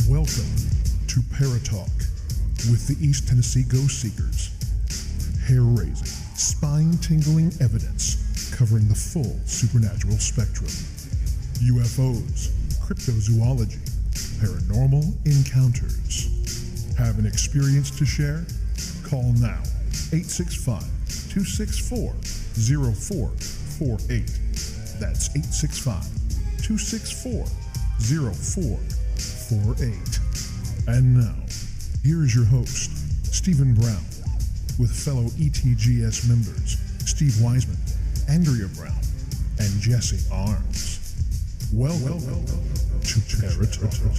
Welcome to Paratalk with the East Tennessee Ghost Seekers. Hair-raising, spine-tingling evidence covering the full supernatural spectrum. UFOs, cryptozoology, paranormal encounters. Have an experience to share? Call now, 865-264-0448. That's 865-264-0448. And now, here's your host, Stephen Brown, with fellow ETGS members Steve Wiseman, Andrea Brown, and Jesse Arms. Welcome to Paratalk.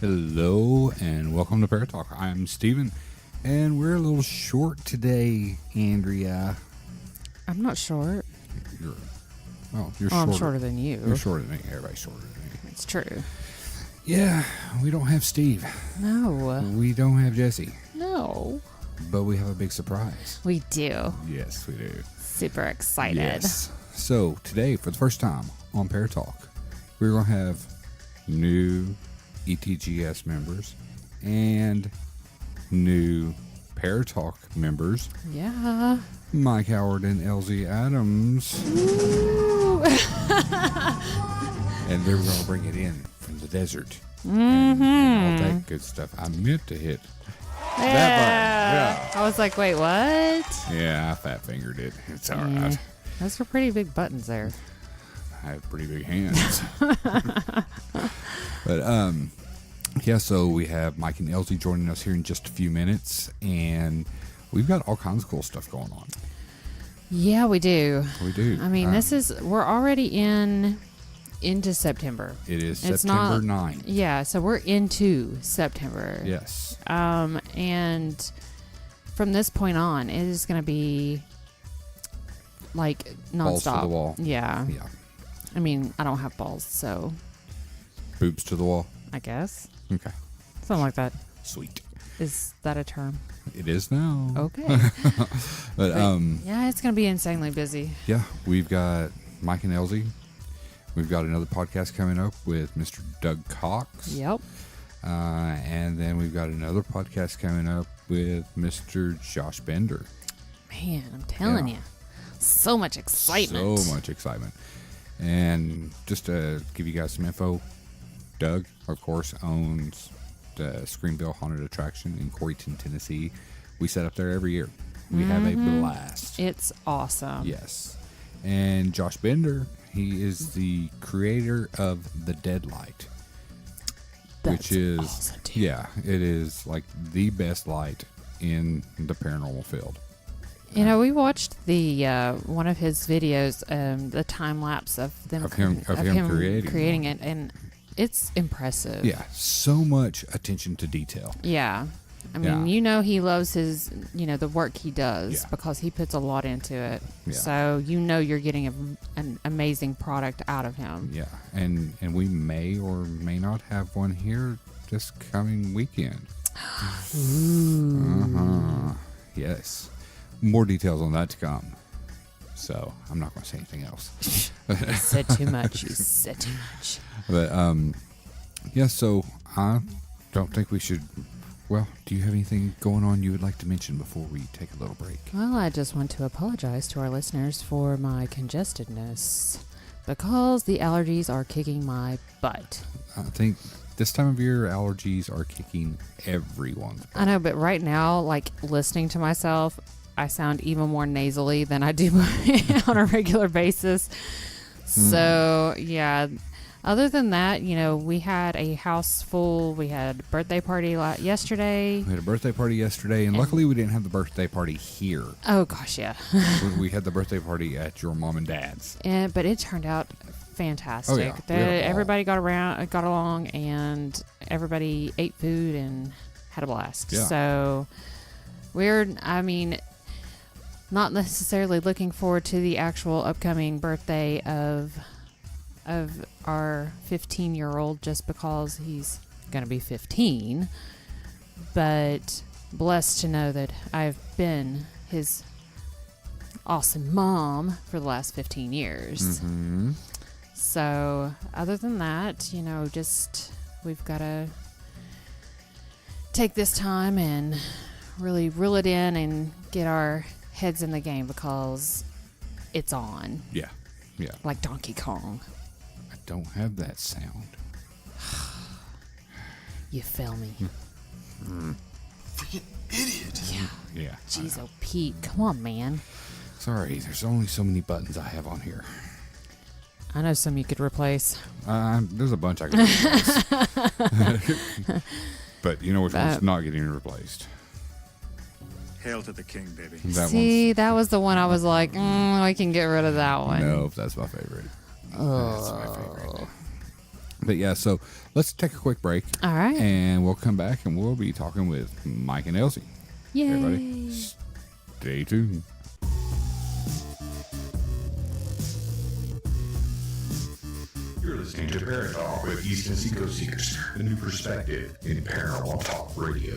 Hello and welcome to Paratalk. I'm Stephen, and we're a little short today, Andrea. I'm not short. You're I'm shorter than you. You're shorter than me. Everybody's shorter than me. It's true. Yeah, we don't have Steve. No. We don't have Jesse. No. But we have a big surprise. We do. Yes, we do. Super excited. Yes. So today, for the first time on Paratalk, we're going to have new ETGS members and new Paratalk members. Yeah. Mike Howard and LZ Adams. Ooh. And they're going to bring it in from the desert. Mm-hmm. And all that good stuff. I meant to hit that button. Yeah. I was like, wait, what? Yeah, I fat fingered it. It's all Yeah. right. Those were pretty big buttons there. I have pretty big hands. But yeah, so we have Mike and LZ joining us here in just a few minutes, and we've got all kinds of cool stuff going on. Yeah, we do. We do. I mean, we're already into September. It is It's September not- 9th. Yeah, so we're into September. Yes. And from this point on, it is going to be like nonstop. Balls to the wall. Yeah. Yeah. I mean, I don't have balls, so Boobs to the wall. I guess Okay. something like that. Sweet. Is that a term? It is now. Okay. But Yeah, it's going to be insanely busy. yeah, we've got Mike and LZ. We've got another podcast coming up with Mr. Doug Cox. Yep. And then we've got another podcast coming up with Mr. Josh Bender. Man, I'm telling Yeah. you. So much excitement. So much excitement. And just to give you guys some info, Doug, of course, owns the Screamville Haunted Attraction in Coreyton, Tennessee. We set up there every year. We have a blast. It's awesome. Yes. And Josh Bender, he is the creator of the Deadlight. That's which is awesome, dude. Yeah, it is like the best light in the paranormal field. You know, we watched the one of his videos, the time lapse of them Of him creating it, and it's impressive. Yeah, so much attention to detail. Yeah. I mean, Yeah. you know, he loves his, the work he does Yeah. because he puts a lot into it. Yeah. So, you're getting an amazing product out of him. Yeah, and we may or may not have one here this coming weekend. Ooh. Yes. More details on that to come. So I'm not going to say anything else. You said too much. You said too much. But yeah. So I don't think we should. Well, do you have anything going on you would like to mention before we take a little break? Well, I just want to apologize to our listeners for my congestedness because the allergies are kicking my butt. I think this time of year, allergies are kicking everyone's butt. I know, but right now, like listening to myself, I sound even more nasally than I do on a regular basis. So, yeah. Other than that, we had a house full. We had a birthday party yesterday. We had a birthday party yesterday, and luckily we didn't have the birthday party here. Oh, gosh, yeah. We had the birthday party at your mom and dad's. But it turned out fantastic. Oh, yeah. We had a ball. Everybody got along, and everybody ate food and had a blast. Yeah. So, not necessarily looking forward to the actual upcoming birthday of our 15-year-old just because he's going to be 15, but blessed to know that I've been his awesome mom for the last 15 years. Mm-hmm. So other than that, just we've got to take this time and really reel it in and get our heads in the game because it's on. Yeah. Like Donkey Kong. I don't have that sound. You feel me. Freaking idiot. Yeah. Jeez, oh Pete, come on, man. Sorry, there's only so many buttons I have on here. I know some you could replace. There's a bunch I could replace. But you know which one's not getting replaced? Hail to the king, baby. That was the one I was like, we can get rid of that one. No, that's my favorite. That's my favorite. But yeah, so let's take a quick break. All right. And we'll come back and we'll be talking with Mike and Elsie. Yay. Everybody, stay tuned. You're listening to Parent Talk with East Tennessee Ghost Seekers, a new perspective in paranormal talk radio.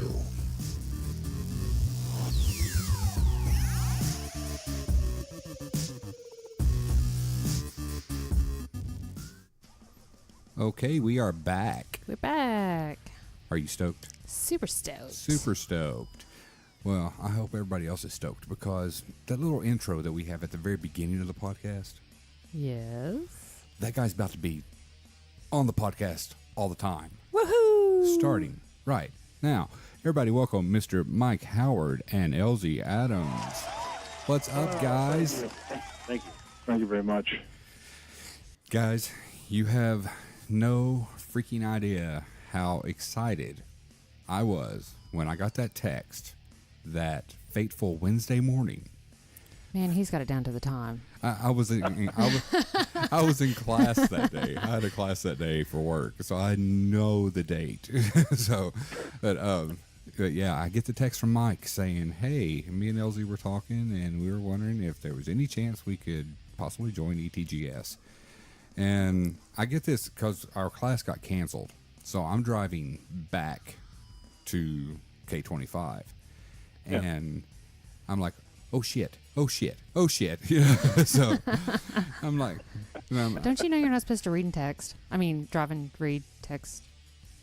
Okay, we are back. We're back. Are you stoked? Super stoked. Super stoked. Well, I hope everybody else is stoked because that little intro that we have at the very beginning of the podcast, Yes. that guy's about to be on the podcast all the time. Woohoo! Starting right now. Everybody welcome Mr. Mike Howard and Elsie Adams. What's up, guys? Thank you. Thank you very much. Guys, you have no freaking idea how excited I was when I got that text that fateful Wednesday morning. Man, he's got it down to the time. I was in class that day. I had a class that day for work, so I know the date. But yeah, I get the text from Mike saying, "Hey, me and Elsie were talking, and we were wondering if there was any chance we could possibly join ETGS." And I get this because our class got canceled, so I'm driving back to K25, and I'm like, "Oh shit! Oh shit! Oh shit!" Yeah. So I'm like, Don't you know you're not supposed to read and text? I mean, drive and read, text.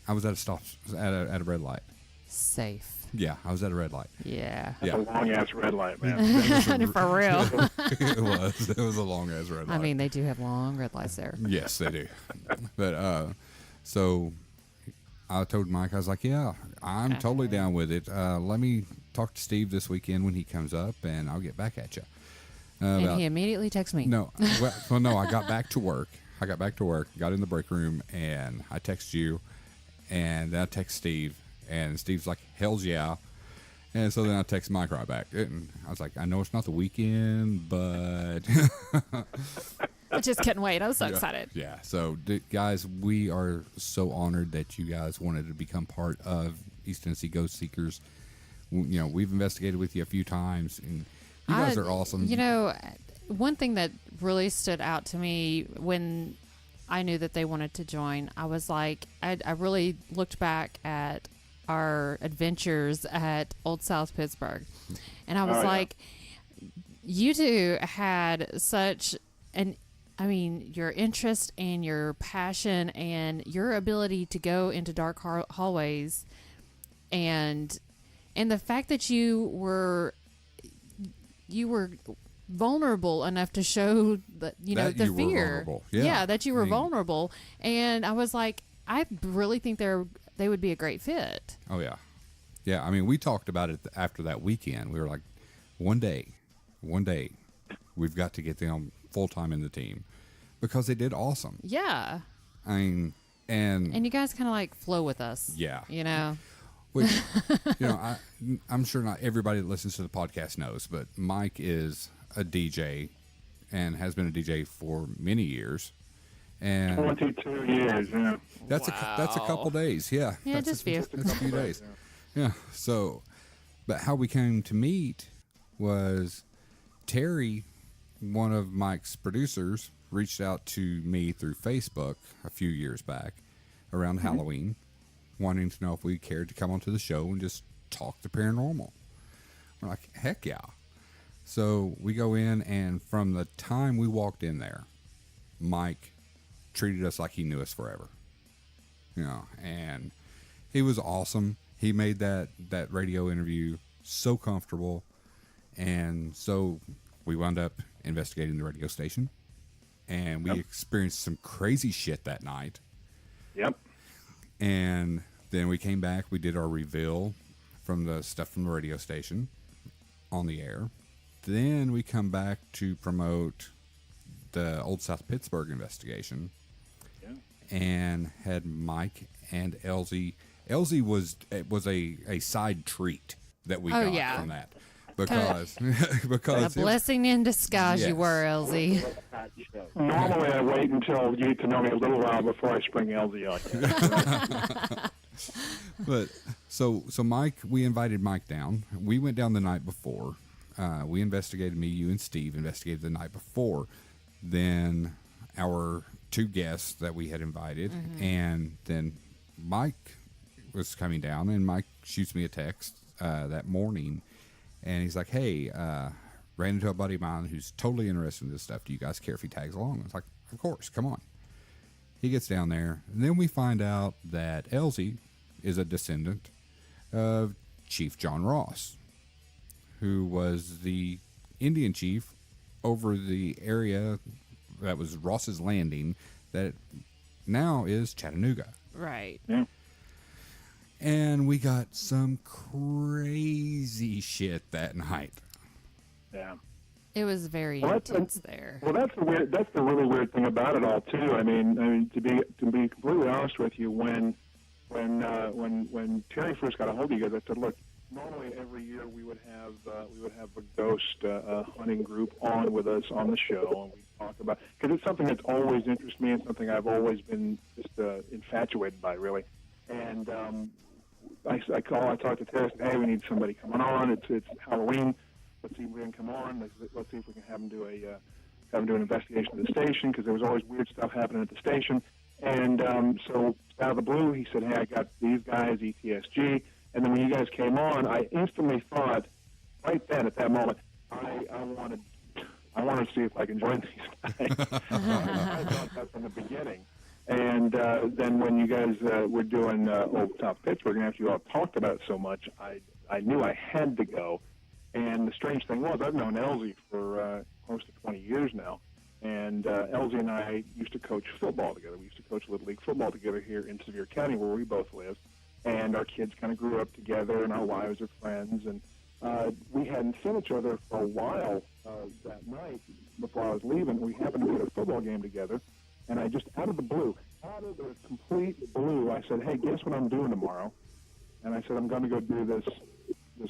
I was at a stop at a red light. Safe. Yeah, I was at a red light. Yeah. That's a long-ass red light, man. For real. It was a long ass red light. I mean, they do have long red lights there. Yes, they do. But so I told Mike, I was like, "Yeah, I'm totally down with it. Let me talk to Steve this weekend when he comes up, and I'll get back at you." And he immediately texts me. No, no, I got back to work. Got in the break room, and I text you, and then I text Steve, and Steve's like, "Hell's yeah." And so then I text Mike right back. And I was like, "I know it's not the weekend, but..." I just couldn't wait. I was so excited. Yeah. So, guys, we are so honored that you guys wanted to become part of East Tennessee Ghost Seekers. You know, we've investigated with you a few times, and you guys are awesome. You know, one thing that really stood out to me when I knew that they wanted to join, I was like, I really looked back at our adventures at Old South Pittsburgh, and I was like, you two had such an, I mean, your interest and your passion and your ability to go into dark hallways, and the fact that you were vulnerable enough to show the the fear. Yeah. That you were vulnerable. And I was like, I really think they would be a great fit. Oh yeah. Yeah, I mean, we talked about it after that weekend. We were like, one day we've got to get them full time in the team because they did awesome. Yeah. I mean, and you guys kind of like flow with us. Yeah. You know. Which, I'm sure not everybody that listens to the podcast knows, but Mike is a DJ and has been a DJ for many years. And 22 years, yeah. That's a couple days, yeah. Yeah, That's just few. That's a few days. Yeah. So, but how we came to meet was Terry, one of Mike's producers, reached out to me through Facebook a few years back around Halloween, wanting to know if we cared to come onto the show and just talk the paranormal. We're like, heck yeah. So we go in, and from the time we walked in there, Mike treated us like he knew us forever. You know, and he was awesome. He made that radio interview so comfortable. And so we wound up investigating the radio station, and we experienced some crazy shit that night. Yep. And then we came back, we did our reveal from the stuff from the radio station on the air. Then we come back to promote the Old South Pittsburgh investigation. Yeah. And had Mike and Elsie. Elsie was a side treat that we got from that. Because a blessing in disguise, you were, Elsie. Normally, I wait until you get to know me a little while before I spring Elsie on you. But so Mike, we invited Mike down. We went down the night before. We investigated. Me, you, and Steve investigated the night before. Then our two guests that we had invited, and then Mike was coming down, and Mike shoots me a text that morning. And he's like, hey, ran into a buddy of mine who's totally interested in this stuff. Do you guys care if he tags along? I was like, of course, come on. He gets down there. And then we find out that Elsie is a descendant of Chief John Ross, who was the Indian chief over the area that was Ross's Landing that now is Chattanooga. Right. Yeah. And we got some crazy shit that night. Yeah. It was very intense there. Well, that's the really weird thing about it all too. I mean, to be completely honest with you, when Terry first got a hold of you guys, I said, look, normally every year we would have a ghost hunting group on with us on the show, and we talk about, because it's something that's always interested me and something I've always been just infatuated by, really. And I talked to Terry and said, hey, we need somebody coming on. It's Halloween. Let's see if we can come on. Let's see if we can have them do an investigation of the station, because there was always weird stuff happening at the station. And so out of the blue, he said, hey, I got these guys, ETSG. And then when you guys came on, I instantly thought, right then at that moment, I wanted to see if I can join these guys. I thought that from the beginning. And then when you guys were doing Old South Pittsburgh, and after you all talked about it so much, I knew I had to go. And the strange thing was, I've known Elsie for close to 20 years now. And Elsie and I used to coach football together. We used to coach Little League football together here in Sevier County, where we both live. And our kids kind of grew up together, and our wives are friends. And we hadn't seen each other for a while that night before I was leaving. We happened to be at a football game together. And I just, out of the complete blue, I said, hey, guess what I'm doing tomorrow? And I said, I'm going to go do this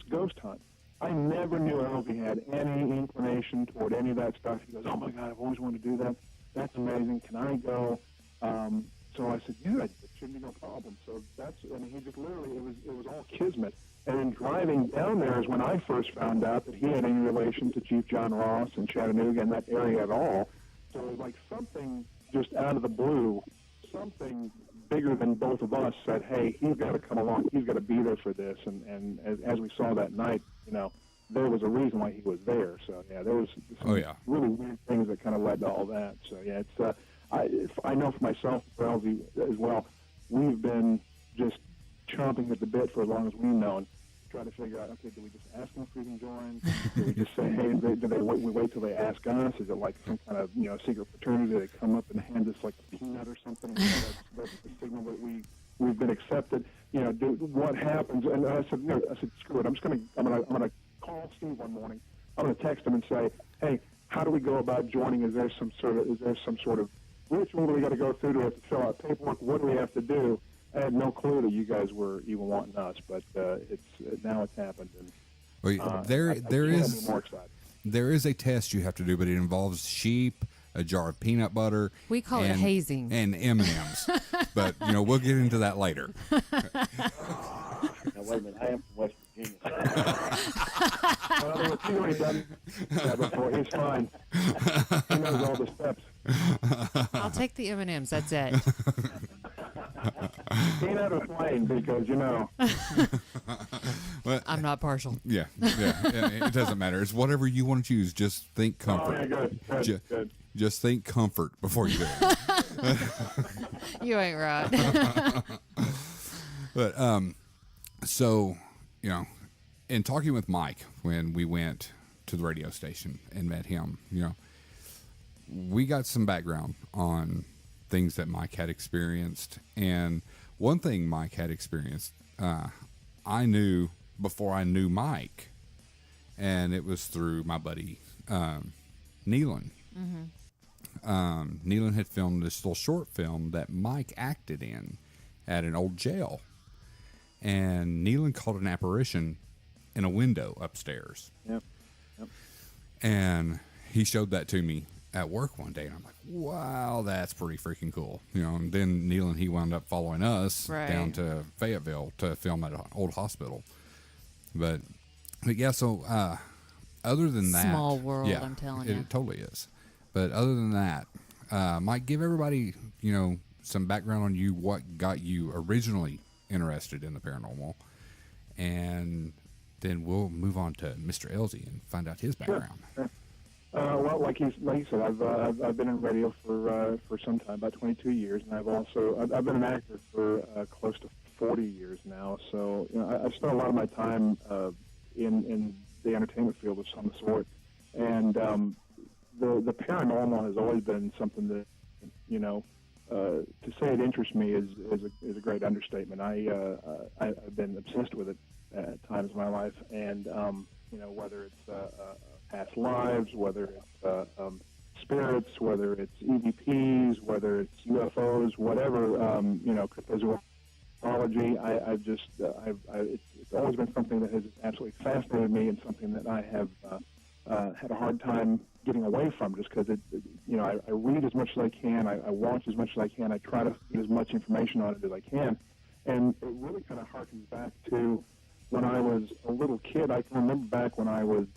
ghost hunt. I never knew Elsie had any inclination toward any of that stuff. He goes, oh, my God, I've always wanted to do that. That's amazing. Can I go? So I said, yeah, it shouldn't be no problem. So he just literally, it was all kismet. And then driving down there is when I first found out that he had any relation to Chief John Ross and Chattanooga and that area at all. So it was like something just out of the blue, something bigger than both of us said, hey, he's got to come along. He's got to be there for this. And as we saw that night, there was a reason why he was there. So, yeah, there was some really weird things that kind of led to all that. So, yeah, I know for myself, for Elsie as well, we've been just chomping at the bit for as long as we've known, try to figure out, okay, do we just ask them if we can join? Do we just say, hey, we wait till they ask us? Is it like some kind of, secret fraternity? Do they come up and hand us like a peanut or something? That's the signal that we've been accepted. What happens? And I said, screw it. I'm gonna call Steve one morning. I'm gonna text him and say, hey, how do we go about joining? Is there some sort of ritual that we got to go through? Do we have to fill out paperwork? What do we have to do? I had no clue that you guys were even wanting us, but now it's happened. And there is more excited. There is a test you have to do, but it involves sheep, a jar of peanut butter. We call it hazing. And M&Ms. But, we'll get into that later. Now, wait a minute. I am from West Virginia. Well, he's already done that before. He's fine. He knows all the steps. I'll take the M&Ms. That's it. Peanut or plain, because, I'm not partial. Yeah. It doesn't matter. It's whatever you want to choose. Just think Oh, comfort. yeah, good. Just think comfort before you do it. You ain't right. But so in talking with Mike when we went to the radio station and met him, we got some background on things that Mike had experienced. And one thing Mike had experienced, I knew before I knew Mike, and it was through my buddy Neelan. Neelan had filmed this little short film that Mike acted in at an old jail. And Neelan caught an apparition in a window upstairs. Yep. And he showed that to me at work one day, and I'm like, wow, that's pretty freaking cool. And then Neelan, he wound up following us down to Fayetteville to film at an old hospital. But yeah, so other than that, Small world, I'm telling you. It totally is. But other than that, Mike, give everybody, some background on you, what got you originally interested in the paranormal, and then we'll move on to Mr. Elsie and find out his background. Sure. Well, like you said, I've been in radio for some time, about 22 years, and I've been an actor for close to 40 years now. So I've spent a lot of my time in the entertainment field of some sort, and the paranormal has always been something that to say it interests me is a great understatement. I've been obsessed with it at times in my life, and whether it's past lives, whether it's spirits, whether it's EVPs, whether it's UFOs, whatever, cryptozoology. It's always been something that has absolutely fascinated me, and something that I have had a hard time getting away from, just because I read as much as I can, I watch as much as I can, I try to get as much information on it as I can, and it really kind of harkens back to when I was a little kid. I can remember back when I was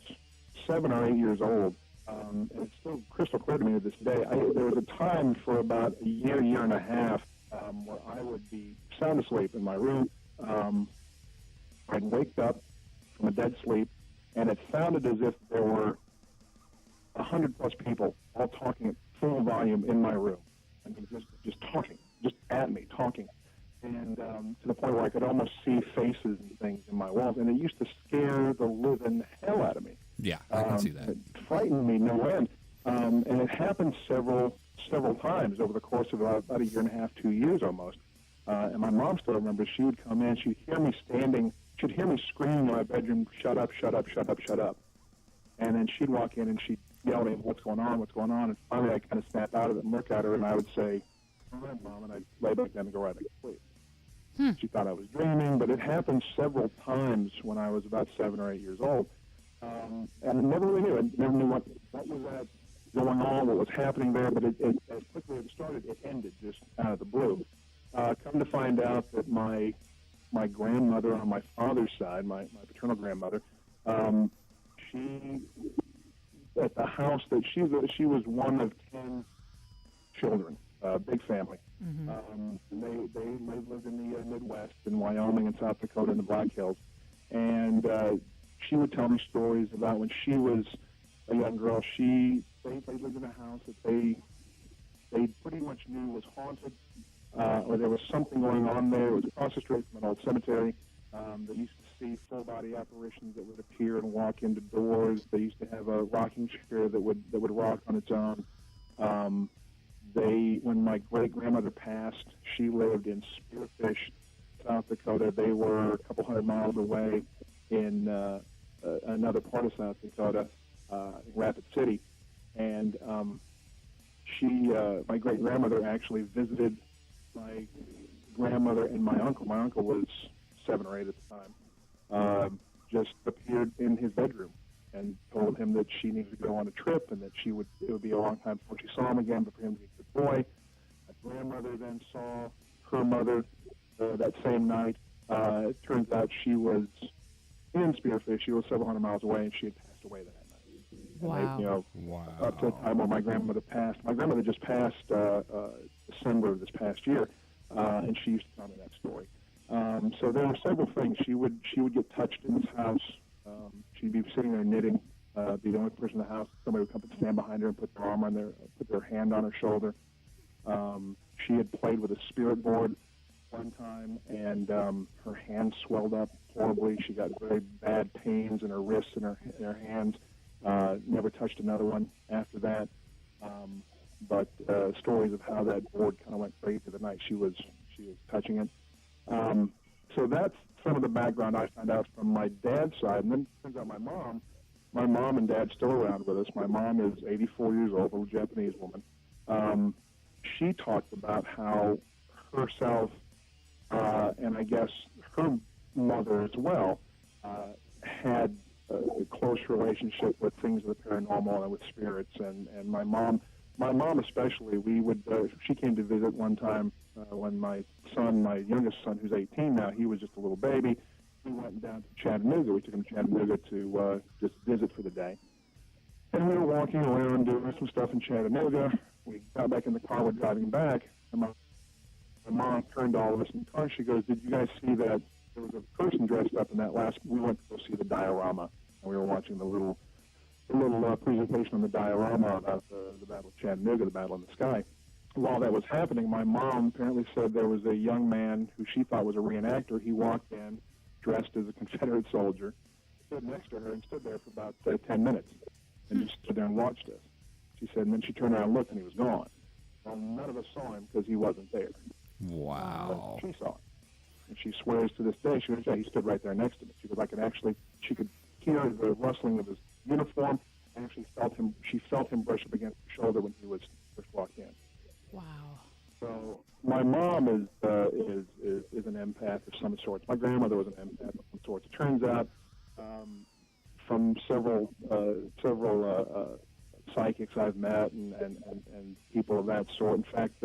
7 or 8 years old, and it's still crystal clear to me to this day. There was a time for about a year and a half where I would be sound asleep in my room. I'd wake up from a dead sleep, and it sounded as if there were 100+ people all talking at full volume in my room. I mean, just talking, just at me, talking. And to the point where I could almost see faces and things in my walls. And it used to scare the living hell out of me. Yeah, I can see that. It frightened me no end. And it happened several times over the course of about a year and a half, 2 years almost. And my mom still remembers, she would come in, she'd hear me screaming in my bedroom, shut up, shut up, shut up, shut up. And then she'd walk in and she'd yell at me, what's going on? And finally I kind of snap out of it and look at her, and I would say, all right, Mom, and I'd lay back down and go right back to sleep. She thought I was dreaming, but it happened several times when I was about 7 or 8 years old. And I never really knew. I never knew what was that going on, what was happening there, but it as quickly as it started, it ended just out of the blue. Come to find out that my grandmother on my father's side, my paternal grandmother, she, at the house that she was one of 10 children, big family. They lived in the Midwest, in Wyoming and South Dakota and the Black Hills. And she would tell me stories about when she was a young girl. They lived in a house that they pretty much knew was haunted, or there was something going on there. It was across the street from an old cemetery. They used to see full-body apparitions that would appear and walk into doors. They used to have a rocking chair that would rock on its own. When my great-grandmother passed, she lived in Spearfish, South Dakota. They were a couple hundred miles away in another part of South Dakota, Rapid City. And my great-grandmother actually visited my grandmother and my uncle. My uncle was 7 or 8 at the time. Just appeared in his bedroom and told him that she needed to go on a trip, and that it would be a long time before she saw him again, but for him to be a good boy. My grandmother then saw her mother that same night. It turns out she was in Spearfish. She was several hundred miles away, and she had passed away that night. Wow. And up to the time when my grandmother passed. My grandmother just passed December of this past year, and she used to tell me that story. So there were several things. She would get touched in this house. She'd be sitting there knitting, be the only person in the house. Somebody would come and stand behind her and put their hand on her shoulder. She had played with a spirit board one time, and her hand swelled up horribly. She got very bad pains in her wrists and her hands. Never touched another one after that. But stories of how that board kind of went crazy the night she was touching it. So that's some of the background I found out from my dad's side. And then it turns out my mom and dad still around with us. My mom is 84 years old, a little Japanese woman. She talked about how herself, and I guess her mother as well, had a close relationship with things of the paranormal and with spirits. And my mom especially, she came to visit one time when my youngest son, who's 18 now, he was just a little baby. We went down to Chattanooga. We took him to Chattanooga to just visit for the day. And we were walking around doing some stuff in Chattanooga. We got back in the car, we're driving back, and my mom turned to all of us in the car. She goes, "Did you guys see that there was a person dressed up in that last?" We went to go see the diorama, and we were watching the little presentation on the diorama about the Battle of Chattanooga, the battle in the sky. While that was happening, my mom apparently said there was a young man who she thought was a reenactor. He walked in dressed as a Confederate soldier, stood next to her, and stood there for about 10 minutes, and just stood there and watched us. She said, and then she turned around and looked, and he was gone. Well, none of us saw him because he wasn't there. Wow. She saw him. And she swears to this day, she goes, yeah, he stood right there next to me. She goes, she could hear the rustling of his uniform, and she felt him brush up against her shoulder when he was first walked in. Wow. So my mom is an empath of some sort. My grandmother was an empath of some sort. It turns out from several psychics I've met and people of that sort. In fact,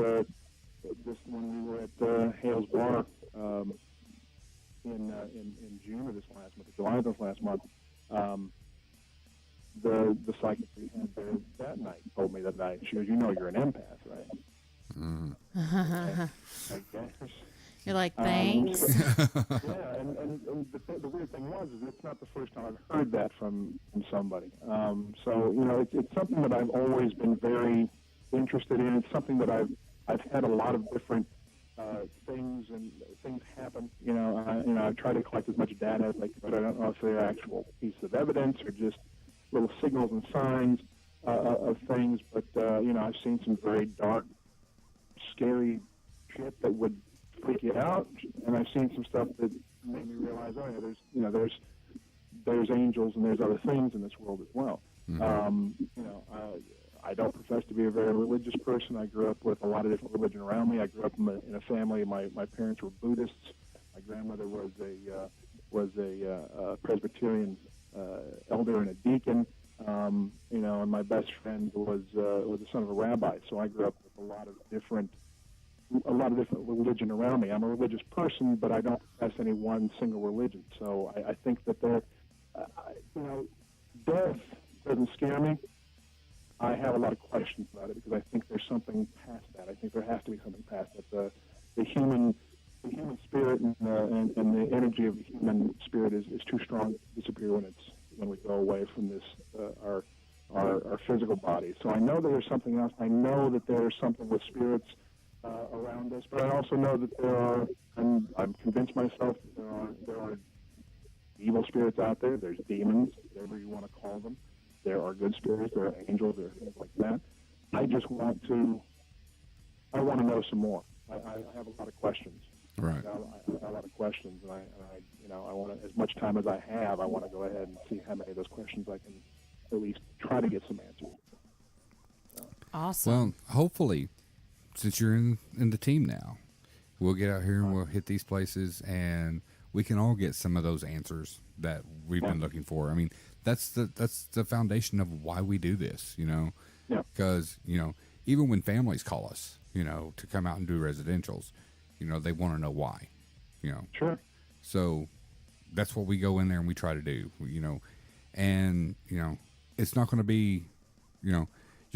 just when we were at Hale's Bar in June of this last month, July of this last month, the psychic we had there that night told me that night. She goes, "You know, you're an empath, right?" I guess. You're like, thanks. Yeah, and the weird thing was is it's not the first time I've heard that from somebody. So it's something that I've always been very interested in. It's something that I've had a lot of different things happen. I try to collect as much data as I can, but I don't know if they're actual pieces of evidence or just little signals and signs of things. But I've seen some very dark, scary shit that would freak you out, and I've seen some stuff that made me realize, oh yeah, there's angels and there's other things in this world as well. Mm-hmm. I don't profess to be a very religious person. I grew up with a lot of different religion around me. I grew up in a family. My parents were Buddhists. My grandmother was a Presbyterian elder and a deacon. And my best friend was the son of a rabbi. So I grew up with a lot of different religion around me. I'm a religious person, but I don't profess any one single religion. So I think that death doesn't scare me. I have a lot of questions about it because I think there's something past that. I think there has to be something past that. The human spirit and the energy of the human spirit is too strong to disappear when we go away from this our physical body. So I know that there's something else. I know that there's something with spirits around us, but I also know that there are, and I'm convinced myself that there are evil spirits out there. There's demons, whatever you want to call them. There are good spirits, there are angels, there are things like that. I want to know some more. I have a lot of questions. Right. I have a lot of questions, and I want to, as much time as I have, I want to go ahead and see how many of those questions I can at least try to get some answers. Awesome. Well, hopefully, since you're in the team now, we'll get out here and we'll hit these places, and we can all get some of those answers that we've been looking for. I mean, that's the foundation of why we do this, Yeah. Because, even when families call us, to come out and do residentials, they want to know why, Sure. So that's what we go in there and we try to do, and it's not going to be, you'll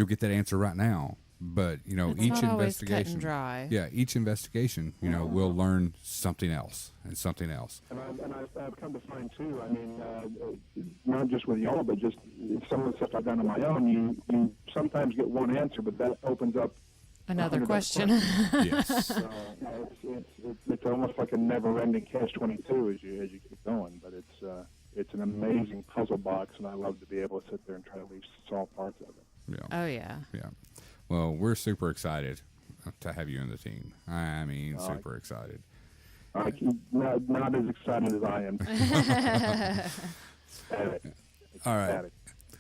get that answer right now, but It's each not always cut investigation, and dry. yeah, each investigation, we'll learn something else and something else. And I've come to find too. I mean, not just with y'all, but just some of the stuff I've done on my own. You sometimes get one answer, but that opens up Another 100 question. Yes. So it's almost like a never-ending catch-22 as you keep going. But it's an amazing puzzle box, and I love to be able to sit there and try to at least solve parts of it. Yeah. Oh yeah. Yeah. Well, we're super excited to have you in the team. I mean, super excited. Not as excited as I am. All right.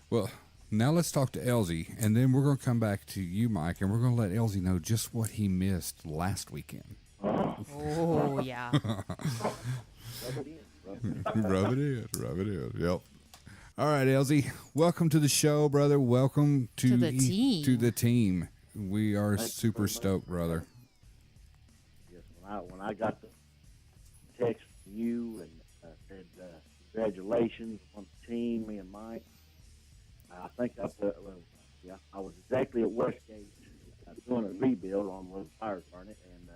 Well, now let's talk to Elsie, and then we're going to come back to you, Mike, and we're going to let Elsie know just what he missed last weekend. Oh yeah. Rub it in. Yep. All right, Elsie, welcome to the show, brother. Welcome to the team. To the team. We are super stoked, brother. Yes, when I got the text from you and said congratulations on the team, me and Mike, I think I was exactly at Westgate doing a rebuild on where the fire's burning, and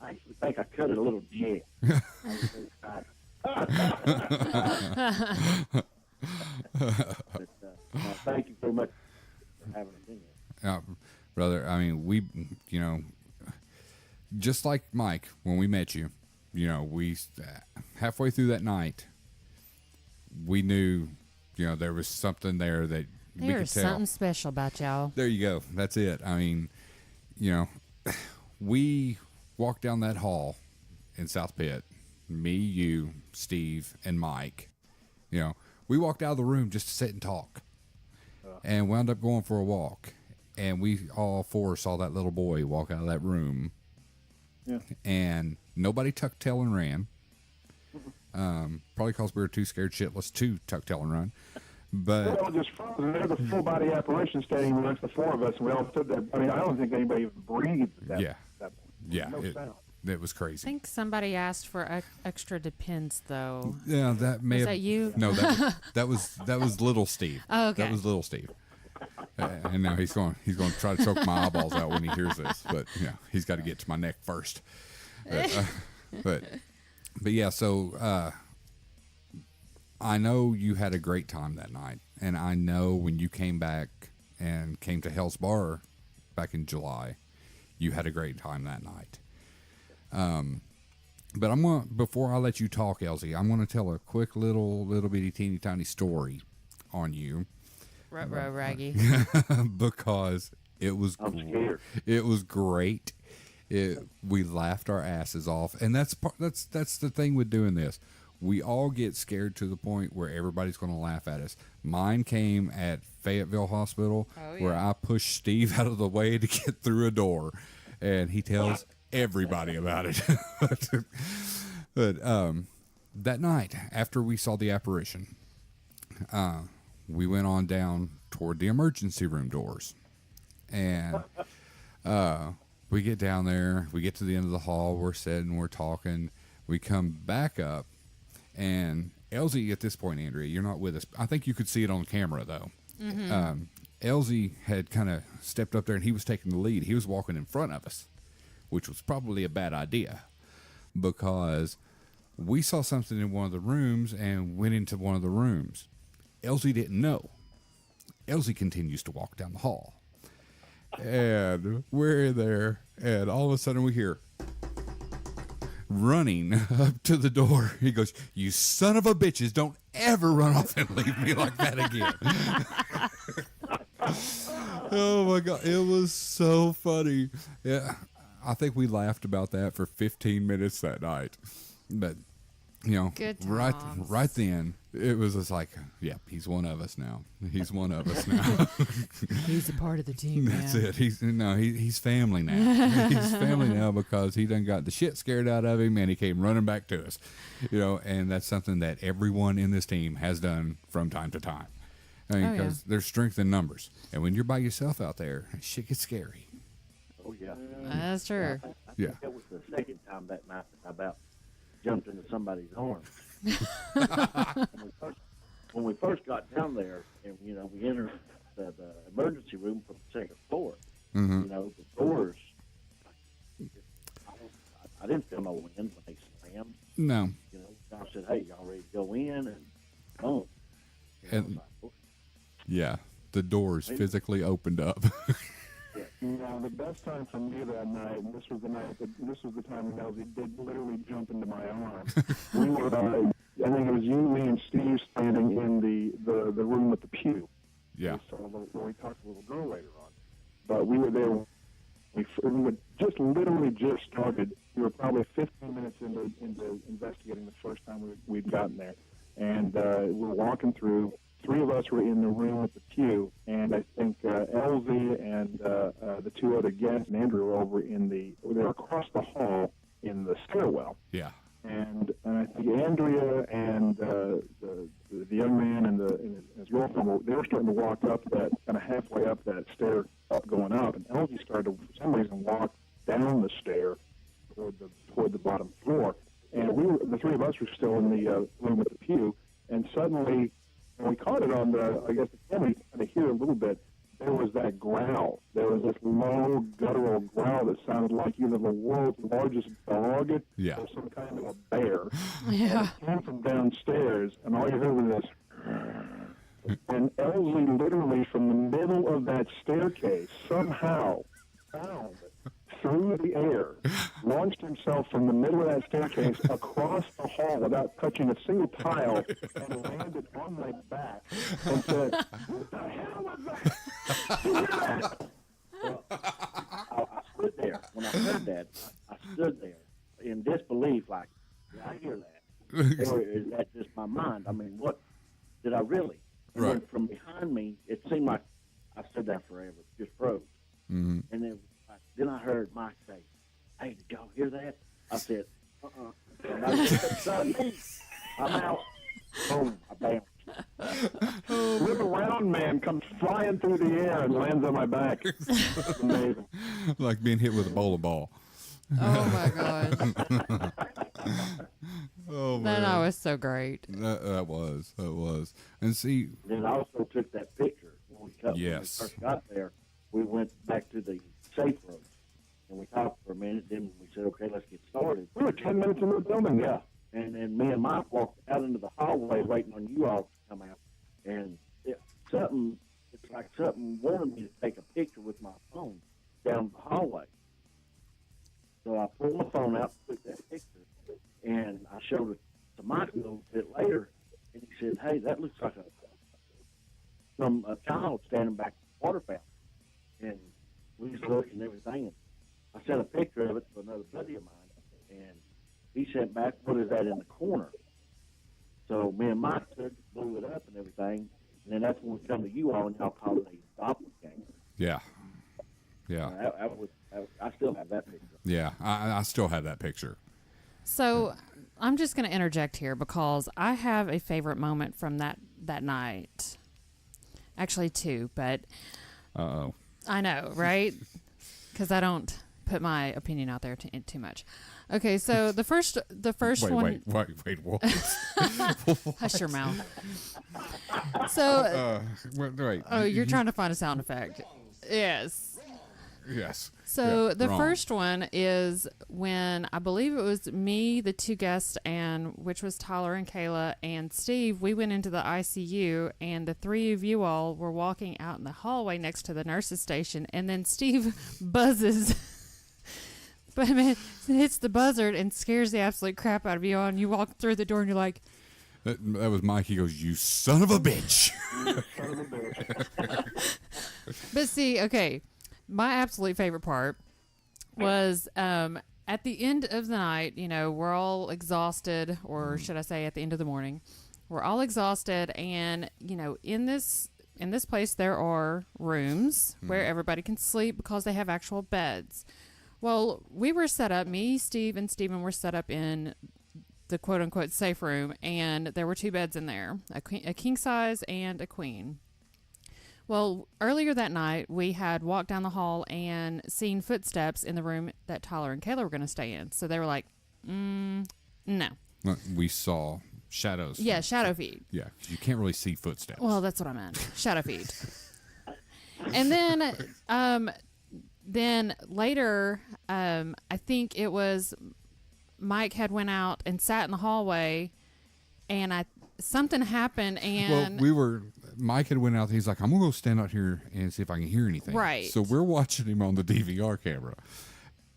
I actually think I cut it a little jig. I was so excited. But, thank you very much for having us in here. Brother, I mean, we, just like Mike, when we met you, we, halfway through that night, we knew, there was something there that we could There's tell. something special about y'all. There you go. That's it. I mean, we walked down that hall in South Pitt, me, you, Steve, and Mike. We walked out of the room just to sit and talk, and wound up going for a walk. And we all four saw that little boy walk out of that room. Yeah. And nobody tucked tail and ran. Probably because we were too scared shitless to tuck tail and run. But Well, just frozen. There's a full-body apparition standing amongst the four of us, and we all stood there. I mean, I don't think anybody even breathed at that, Yeah. that point. yeah, No sound. it was I crazy. think somebody asked for extra depends though. Yeah, that may Was have. that you? No, that was little Steve. Oh, okay. That was little Steve. And now he's going to try to choke my eyeballs out when he hears this, but he's got to get to my neck first. But yeah, so I know you had a great time that night, and I know when you came back and came to Hell's Bar back in July, you had a great time that night. But before I let you talk, Elsie, I'm going to tell a quick little bitty teeny tiny story on you. Ruh-roh, Raggy. Because it was I'm scared. It was great. We laughed our asses off, and that's the thing with doing this. We all get scared to the point where everybody's going to laugh at us. Mine came at Fayetteville Hospital, where I pushed Steve out of the way to get through a door, and he tells everybody about it. But that night, after we saw the apparition, we went on down toward the emergency room doors, and we get down there. We get to the end of the hall. We're sitting. We're talking. We come back up, and Elsie, at this point, Andrea, you're not with us. I think you could see it on camera, though. Mm-hmm. Elsie had kind of stepped up there, and he was taking the lead. He was walking in front of us, which was probably a bad idea, because we saw something in one of the rooms and went into one of the rooms. Elsie didn't know. Elsie continues to walk down the hall. And we're in there, and all of a sudden we hear running up to the door. He goes, "You son of a bitches, don't ever run off and leave me like that again." Oh my God, it was so funny. Yeah, I think we laughed about that for 15 minutes that night. But Good right times. then, it was just like, yep, he's one of us now. He's one of us now. He's a part of the team. That's it. He's family now. He's family now because he done got the shit scared out of him and he came running back to us. And that's something that everyone in this team has done from time to time. I mean, because there's strength in numbers. And when you're by yourself out there, shit gets scary. Oh, yeah. That's true. I think that was the second time that night that I about jumped into somebody's arms. When we first got down there, and we entered the emergency room from the second floor. Mm-hmm. The doors. I didn't feel no wind when they slammed. No. I said, "Hey, y'all ready to go in?" And boom. I was And like, "Okay." yeah, the doors physically opened up. The best time for me that night, and this was the time when Elsie did literally jump into my arms. We were, I think it was you, me, and Steve standing in the room with the pew. Yeah. We talked to a little girl later on. But we were there. We had literally just started. We were probably 15 minutes into investigating the first time we'd gotten there. And we were walking through. 3 of us were in the room with the pew, and I think Elsie and the 2 other guests and Andrew were over they were across the hall in the stairwell. Yeah. And I think Andrea and the young man and his girlfriend, they were starting to walk up that, kind of halfway up that stair going up, and Elsie started to, for some reason, walk down the stair toward the bottom floor. And the 3 of us were still in the room with the pew, and suddenly, when we caught it on the camera, you kind of hear a little bit, there was that growl. There was this low, guttural growl that sounded like either the world's largest dog or some kind of a bear. Yeah. And it came from downstairs, and all you heard was this. And Elsie literally from the middle of that staircase somehow found through the air, launched himself from the middle of that staircase across the hall without touching a single tile, and landed on my back and said, "What the hell was that?" Well, I stood there. When I heard that, I stood there in disbelief, like, did I hear that? Or is that just my mind? I mean, what? Did I really? And then from behind me, it seemed like I stood there forever, just froze. Mm-hmm. And then I heard Mike say, "Hey, did y'all hear that?" I said, And I said, "I'm out." Boom, I bounced. Little round man comes flying through the air and lands on my back. It's amazing. Like being hit with a bowling ball. Oh my god. Oh, man. That night was so great. That was. And see. Then I also took that picture when we first got there. We went back to the safe room, and we talked for a minute. Then we said, "Okay, let's get started." We were 10 minutes into the building, yeah. And me and Mike walked out into the hallway waiting on you all to come out. And it's like something wanted me to take a picture with my phone down the hallway. So I pulled my phone out, took that picture, and I showed it to Mike a little bit later, and he said, "Hey, that looks like a child standing back at the water fountain." And we just looked and everything, and I sent a picture of it to another buddy of mine, and he sent back, "What is that in the corner?" So me and Mike took it, blew it up and everything, and then that's when we come to you all, and y'all call it a doppelganger. Yeah. I still have that picture. Yeah, I still have that picture. So I'm just going to interject here because I have a favorite moment from that night. Actually, 2, but Uh-oh. I know, right? Because I don't put my opinion out there too much. Okay, so the first one. Wait, what? Hush your mouth. So. Wait. Oh, you're trying to find a sound effect. Yes. Yes. So yeah, the wrong. first one is when I believe it was me, the 2 guests, and which was Tyler and Kayla and Steve. We went into the ICU, and the 3 of you all were walking out in the hallway next to the nurse's station, and then Steve buzzes, but man, hits the buzzard and scares the absolute crap out of you all. And you walk through the door, and you're like, That was Mike. He goes, "You son of a bitch." But see, okay, my absolute favorite part was at the end of the night, we're all exhausted, or should I say at the end of the morning, we're all exhausted, and, in this place there are rooms where everybody can sleep because they have actual beds. Well, we were set up, me, Steve, and Stephen were set up in the quote-unquote safe room, and there were 2 beds in there, a king size and a queen. Well, earlier that night, we had walked down the hall and seen footsteps in the room that Tyler and Kayla were going to stay in. So they were like, no. We saw Shadows. Yeah, shadow feet. Yeah, 'cause you can't really see footsteps. Well, that's what I meant. Shadow feet. And then later, I think it was Mike had went out and sat in the hallway, and something happened, and Mike had went out. He's like, I'm gonna go stand out here and see if I can hear anything. Right. So we're watching him on the DVR camera,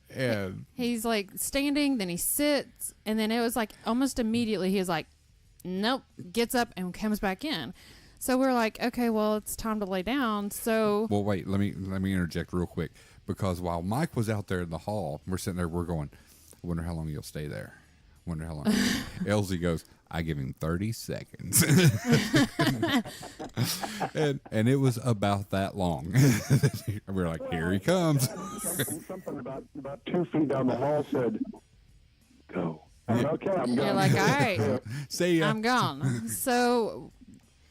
and he's like standing, then he sits, and then it was like almost immediately he was like, nope, gets up and comes back in. So we're like, okay, well, it's time to lay down. So well, wait, let me interject real quick, because while Mike was out there in the hall, we're sitting there, we're going, I wonder how long he'll stay there. Wonder how long. Elsie goes, I give him 30 seconds. and it was about that long. We're like, here he comes. Something about 2 feet down the hall said, go. Okay, I'm going. you're like, all right, See ya. I'm gone. So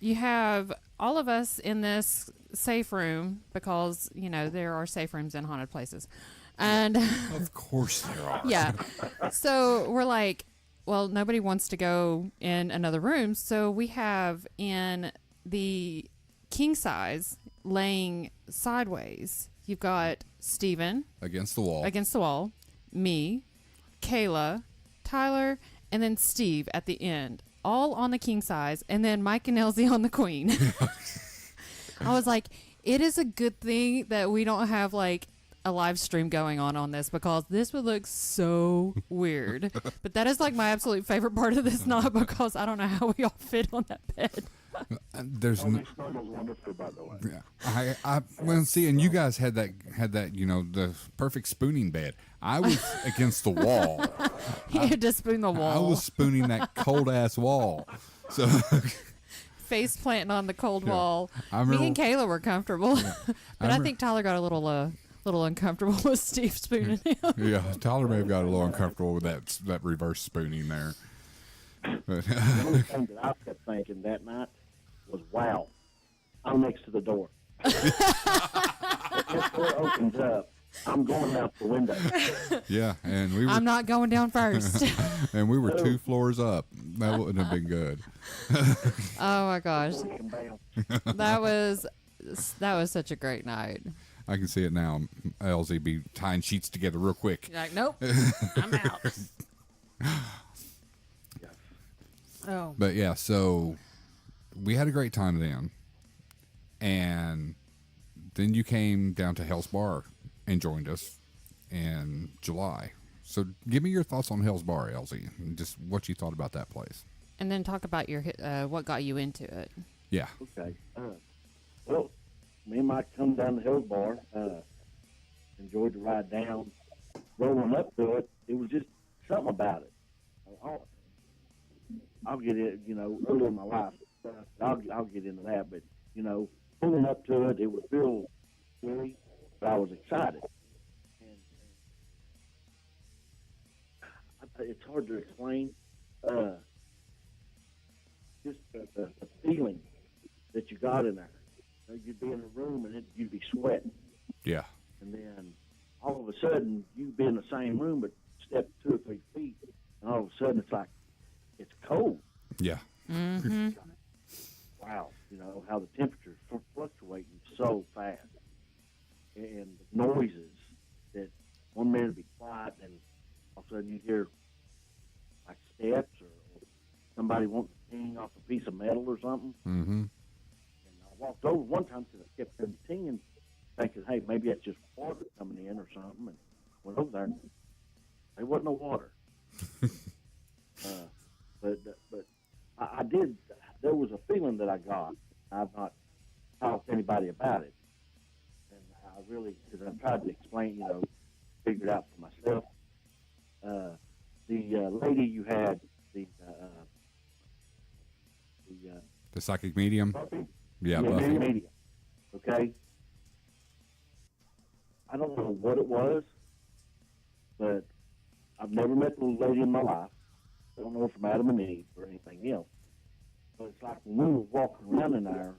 you have all of us in this safe room because, there are safe rooms in haunted places. And Of course there are. yeah. So we're like, well, nobody wants to go in another room. So we have in the king size laying sideways, you've got Stephen Against the wall. Me, Kayla, Tyler, and then Steve at the end, all on the king size, and then Mike and Elsie on the queen. I was like, it is a good thing that we don't have like a live stream going on this, because this would look so weird. But that is like my absolute favorite part of this night, because I don't know how we all fit on that bed. There's He snuggles wonderfully, by the way. yeah. I well, see, and you guys had that the perfect spooning bed. I was against the wall. He had to spoon the wall. I was spooning that cold ass wall. So face planting on the cold wall. I remember- Me and Kayla were comfortable, but I remember- think Tyler got a little uncomfortable with Steve spooning him. yeah, Tyler may have got a little uncomfortable with that reverse spooning there. But The only thing that I kept thinking that night was, wow, I'm next to the door. If this door opens up, I'm going out the window. yeah, and we were I'm not going down first. and we were 2 floors up. That wouldn't have been good. Oh my gosh, Bam. that was such a great night. I can see it now. LZ be tying sheets together real quick. You're like, nope, I'm out. Oh, But yeah, so we had a great time then. And then you came down to Hell's Bar and joined us in July. So give me your thoughts on Hell's Bar, LZ, and just what you thought about that place. and then talk about your what got you into it. Yeah. Okay. Well, me and Mike come down the Hills Bar. Enjoyed the ride down. Rolling up to it, it was just something about it. I'll get it, early in my life. I'll get into that, but pulling up to it, it would feel scary, but I was excited. And it's hard to explain. Just the feeling that you got in there. You'd be in a room and you'd be sweating, Yeah. and then all of a sudden you'd be in the same room, but step 2 or 3 feet, and all of a sudden it's like it's cold. Yeah. Mm-hmm. Wow, how the temperature's fluctuating so fast, and the noises that 1 minute would be quiet, and all of a sudden you hear like steps or somebody wanting to hang off a piece of metal or something. Mm-hmm. And I walked over one time because I kept hearing tinging, thinking, hey, maybe that's just water coming in or something, and went over there and there wasn't no water. But I did. There was a feeling that I got. I've not talked to anybody about it, and I really, because I tried to explain, figure it out for myself. The lady you had, the The psychic medium. Buffy? Yeah, yeah, Buffy. media. Okay. I don't know what it was, but I've never met the lady in my life. I don't know her from Adam and Eve or anything else. But it's like when we were walking around in there,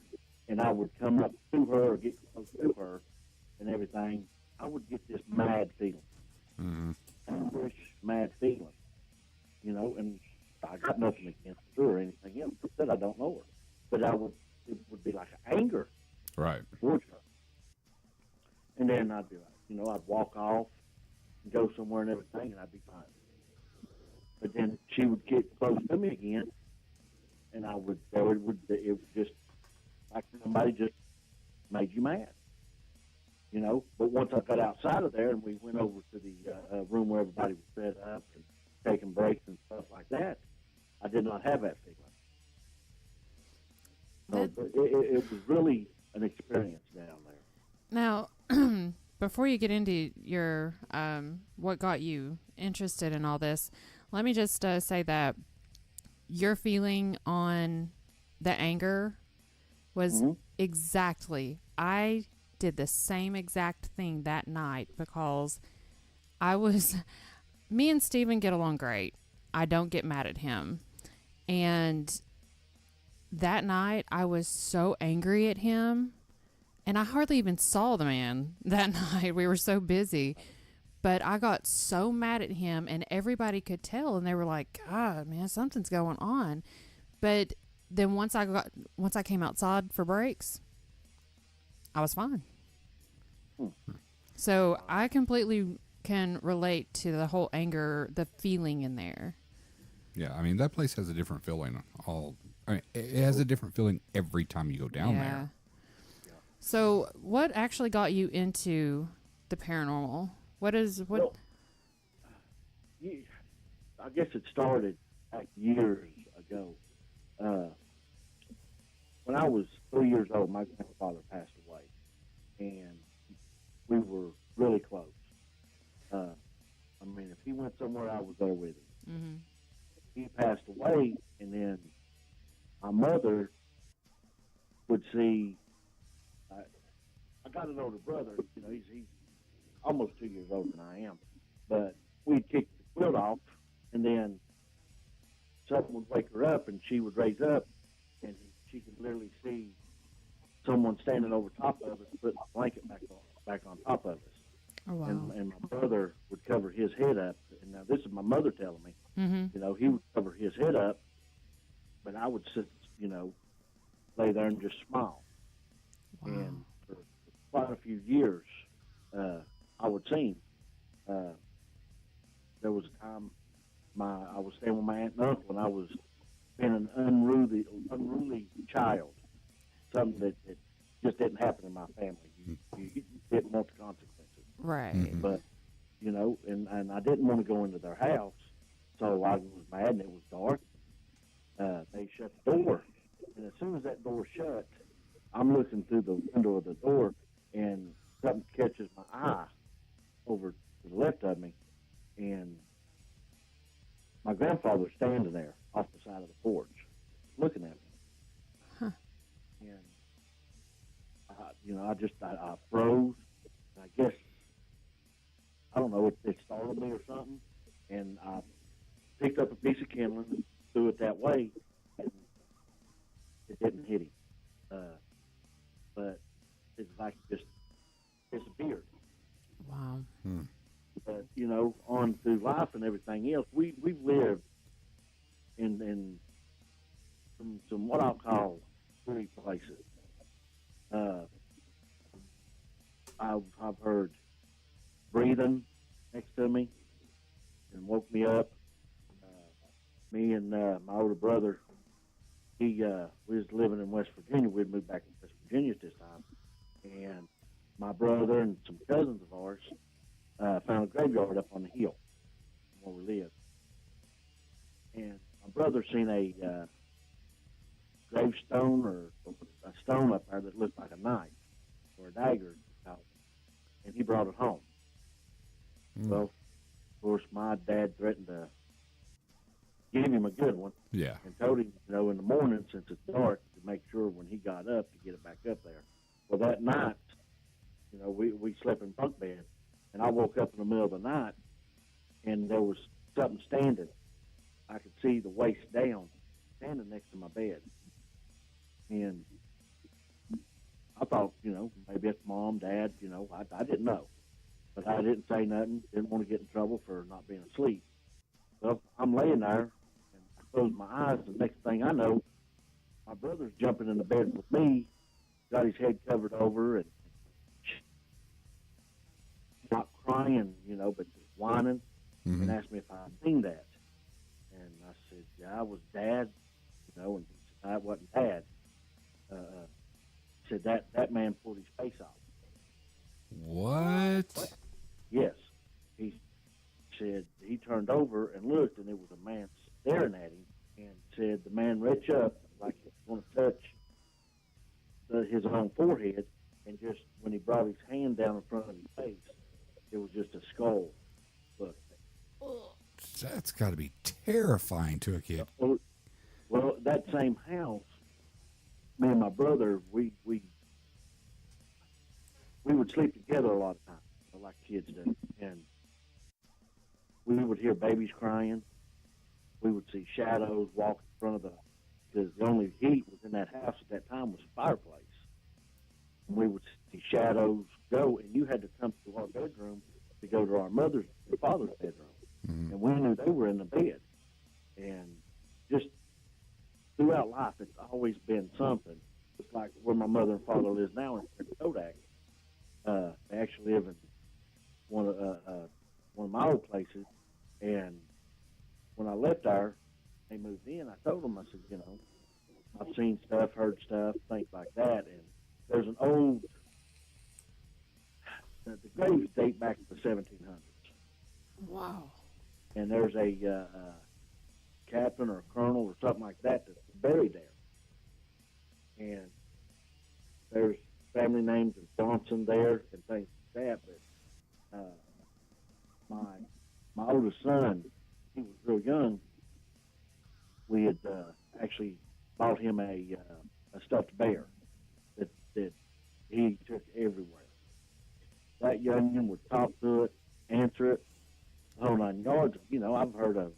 and I would come up to her or get close to her and everything, I would get this mad feeling. Mm-hmm. Anguish, mad feeling. And I got nothing against her or would be like anger Right. towards her. And then I'd be like, I'd walk off and go somewhere and everything, and I'd be fine. But then she would get close to me again, and it would just like somebody just made you mad, But once I got outside of there and we went over to the room where everybody was set up and taking breaks and stuff like that, I did not have that feeling. So it was really an experience down there. Now, before you get into your what got you interested in all this, let me just say that your feeling on the anger was exactly. I did the same exact thing that night because me and Stephen get along great. I don't get mad at him. And that night I was so angry at him, and I hardly even saw the man that night. We were so busy. But I got so mad at him, and everybody could tell, and they were like, God, man, something's going on. But then once I came outside for breaks, I was fine. So I completely can relate to the whole anger, the feeling in there. Yeah, I mean, that place has a different feeling. It has a different feeling every time you go down there. So what actually got you into the paranormal? Well, I guess it started like years ago. When I was 3 years old, my grandfather passed away, and we were really close. I mean, if he went somewhere, I was there with him. Mm-hmm. He passed away, and then my mother would see. I got an older brother. He's almost 2 years older than I am, but we'd kick the quilt off, and then something would wake her up, and she would raise up, and she could literally see someone standing over top of us, putting a blanket back on top of us. Oh, wow. And my brother would cover his head up, and now this is my mother telling me. Mm-hmm. He would cover his head up, but I would sit, lay there and just smile. Wow. And for quite a few years, I would sing. There was a time I was staying with my aunt and uncle, and I was being an unruly child, something that just didn't happen in my family. You didn't want the consequences. Right. Mm-hmm. But, and I didn't want to go into their house, so I was mad, and it was dark. They shut the door, and as soon as that door shut, I'm looking through the window of the door, and something catches my eye over to the left of me, and my grandfather's standing there off the side of the porch, looking at me. Huh. And I froze. I guess I don't know. It startled me or something, and I picked up a piece of kindling and threw it that way, and it didn't hit him. But it's like it just disappeared. Wow. But on through life and everything else, we've lived in some what I'll call pretty places. I've heard breathing next to me and woke me up. Me and my older brother, we was living in West Virginia. We'd moved back to West Virginia at this time, and my brother and some cousins of ours found a graveyard up on the hill where we lived. And my brother seen a gravestone or a stone up there that looked like a knife or a dagger, and he brought it home. Well, of course, my dad threatened to give him a good one. Yeah. And told him, in the morning, since it's dark, to make sure when he got up to get it back up there. Well, that night, we slept in bunk bed, and I woke up in the middle of the night, and there was something standing. I could see the waist down, standing next to my bed. And I thought, maybe it's mom, dad, I didn't know. But I didn't say nothing, didn't want to get in trouble for not being asleep. Well, I'm laying there, and I close my eyes, the next thing I know, my brother's jumping in the bed with me, got his head covered over, and not crying, but just whining, and asked me if I'd seen that. And I said, yeah, I was Dad, and he said, I wasn't Dad. Said that man pulled his face off. What? Yes. He said he turned over and looked, and it was a man staring at him, and said the man reached up like he was going to touch his own forehead, and just when he brought his hand down in front of his face, it was just a skull. Look. That's got to be terrifying to a kid. Well, that same house, me and my brother, we would sleep together a lot of times, like kids do, and we would hear babies crying. We would see shadows walk in front of because the only heat was in that house at that time was a fireplace. And we would see shadows go, and you had to come to our bedroom to go to our mother's and father's bedroom. And we knew they were in the bed. And just throughout life, it's always been something. It's like where my mother and father live now in Kodak. They actually live in one of my old places. And when I left there, they moved in. I told them, I said, I've seen stuff, heard stuff, things like that. And there's an old, the graves date back to the 1700s. Wow. And there's a captain or a colonel or something like that that's buried there. And there's family names of Johnson there and things like that. But my oldest son, he was real young. We had actually bought him a stuffed bear that he took everywhere. That youngin would talk to it, answer it, the whole 9 yards. I've heard of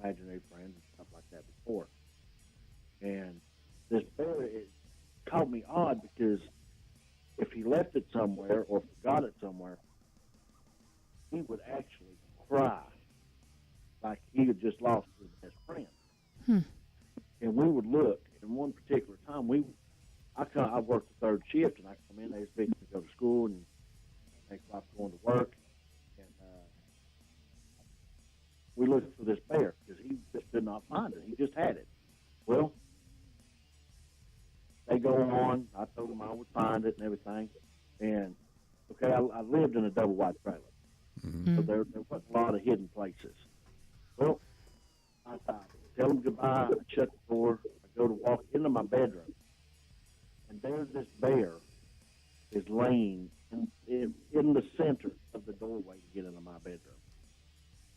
imaginary friends and stuff like that before. And this bear, it caught me odd because if he left it somewhere or forgot it somewhere, he would actually cry like he had just lost his best friend. And we would look. And one particular time, I worked the third shift, and I come in, they was fixing to go to school, and next wife going to work. We looked for this bear because he just did not find it. He just had it. Well, they go on. I told them I would find it and everything. And, okay, I lived in a double wide trailer. So there wasn't a lot of hidden places. Well, I tell them goodbye. I shut the door. I go to walk into my bedroom. And there's this bear is laying in the center of the doorway to get into my bedroom.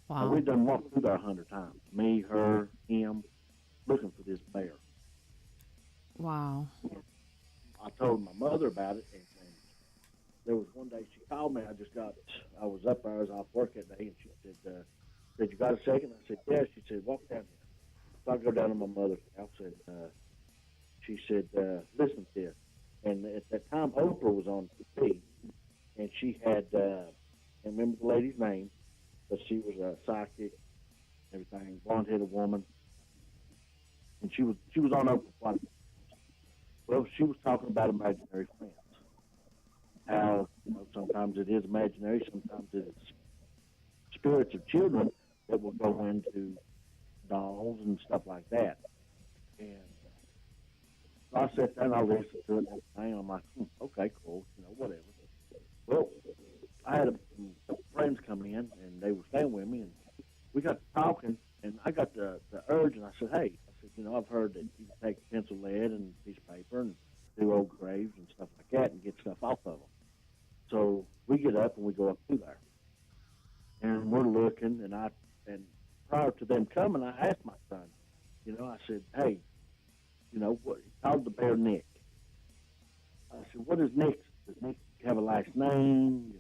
Wow. Now, we've done walked through there 100 times. Me, her, him, looking for this bear. Wow. I told my mother about it, and there was one day she called me. I was up there, I was off work that day, and she said, you got a second? I said, yeah. She said, walk down here. So I go down to my mother's house, and she said, listen to this. And at that time, Oprah was on TV, and she had, I can't remember the lady's name, but she was a psychic, everything, blonde-headed woman, and she was on Oprah quite a bit. Well, she was talking about imaginary friends. How sometimes it is imaginary, sometimes it's spirits of children that will go into dolls and stuff like that. And so I sat there and I listened to it and everything. I'm like, okay, cool, whatever. Well, I had a couple friends come in, and they were staying with me, and we got to talking, and I got the urge, and I said, hey, I've heard that you can take pencil lead and a piece of paper and do old graves and stuff like that and get stuff off of them. So we get up and we go up through there, and we're looking, and prior to them coming, I asked my son, I said, hey, what, he called the bear Nick. I said, what is Nick? Does Nick have a last name?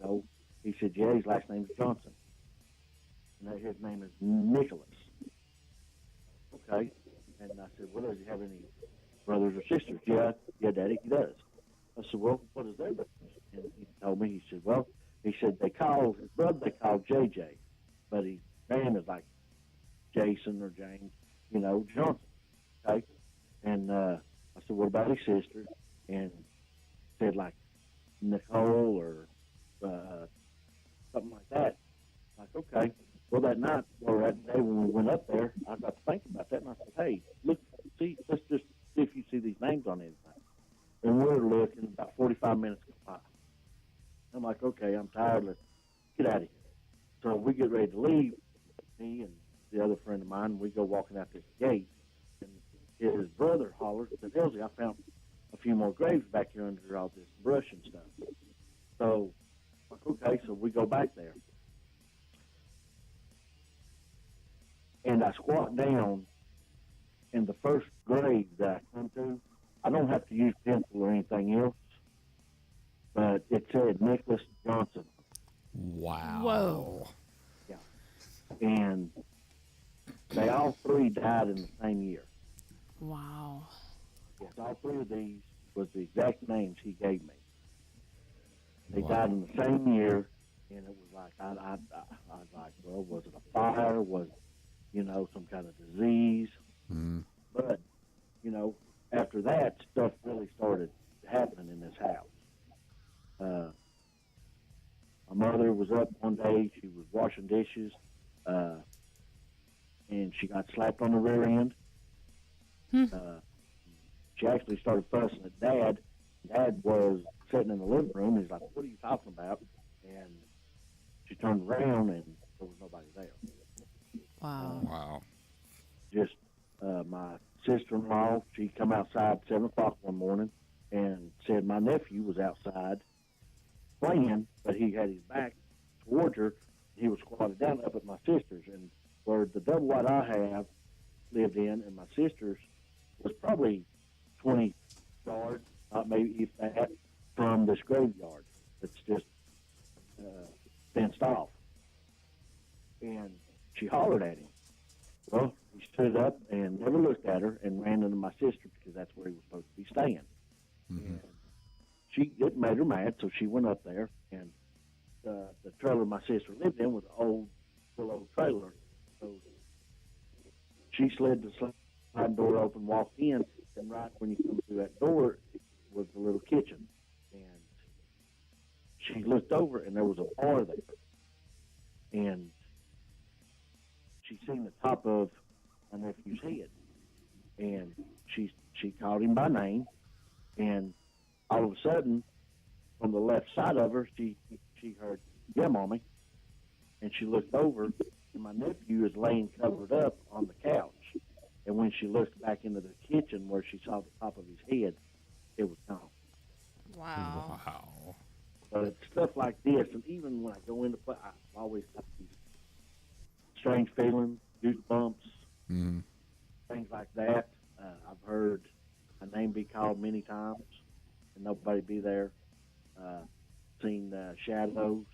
He said, yeah, his last name is Johnson. And his name is Nicholas. Okay. And I said, well, does he have any brothers or sisters? Yeah, Daddy, he does. I said, well, what is their business? And he told me, he said, his brother they called JJ, but his name is like Jason or James, Johnson. Okay. And I said, what about his sister? And said, like, Nicole or something like that. Like, okay. Well, that night or that day when we went up there, I got to thinking about that, and I said, hey, look, see, let's just see if you see these names on anything. And we're looking, about 45 minutes go by. I'm like, okay, I'm tired, let's get out of here. So we get ready to leave, me and the other friend of mine, we go walking out this gate, and his brother hollers, said, Elsie, I found a few more graves back here under all this brush and stuff. So, like, okay, so we go back there. And I squat down, and the first grave that I come to, I don't have to use pencil or anything else, but it said Nicholas Johnson. Wow. Whoa. Yeah. And they all three died in the same year. Wow. Yes, all three of these was the exact names he gave me. They Wow. died in the same year, and it was like, I was like, well, was it a fire? Was it, some kind of disease? Mm-hmm. But, after that, stuff really started happening in this house. My mother was up one day, she was washing dishes, and she got slapped on the rear end. She actually started fussing at Dad. Dad was sitting in the living room. He's like, what are you talking about? And she turned around, and there was nobody there. Wow. Wow. Just my sister-in-law, she come outside at 7 o'clock one morning and said my nephew was outside playing, but he had his back towards her. He was squatted down up at my sister's, and where the double wide I have lived in, and my sister's was probably 20 yards, maybe if that, from this graveyard. It's just fenced off. And she hollered at him. Well, he stood up and never looked at her and ran into my sister because that's where he was supposed to be staying. Mm-hmm. And it made her mad, so she went up there, and the trailer my sister lived in was an old willow trailer. So she slid the slide door open, walked in, and right when you come through that door was the little kitchen. And she looked over, and there was a bar there. And she seen the top of my nephew's head, and she called him by name, and all of a sudden, from the left side of her, she heard, yeah, Mommy, and she looked over, and my nephew is laying covered up on the couch, and when she looked back into the kitchen where she saw the top of his head, it was gone. Wow. Wow. But it's stuff like this, and even when I go into play, I always have these strange feelings, goosebumps, Mm-hmm. things like that. I've heard my name be called many times and nobody be there. Seen shadows,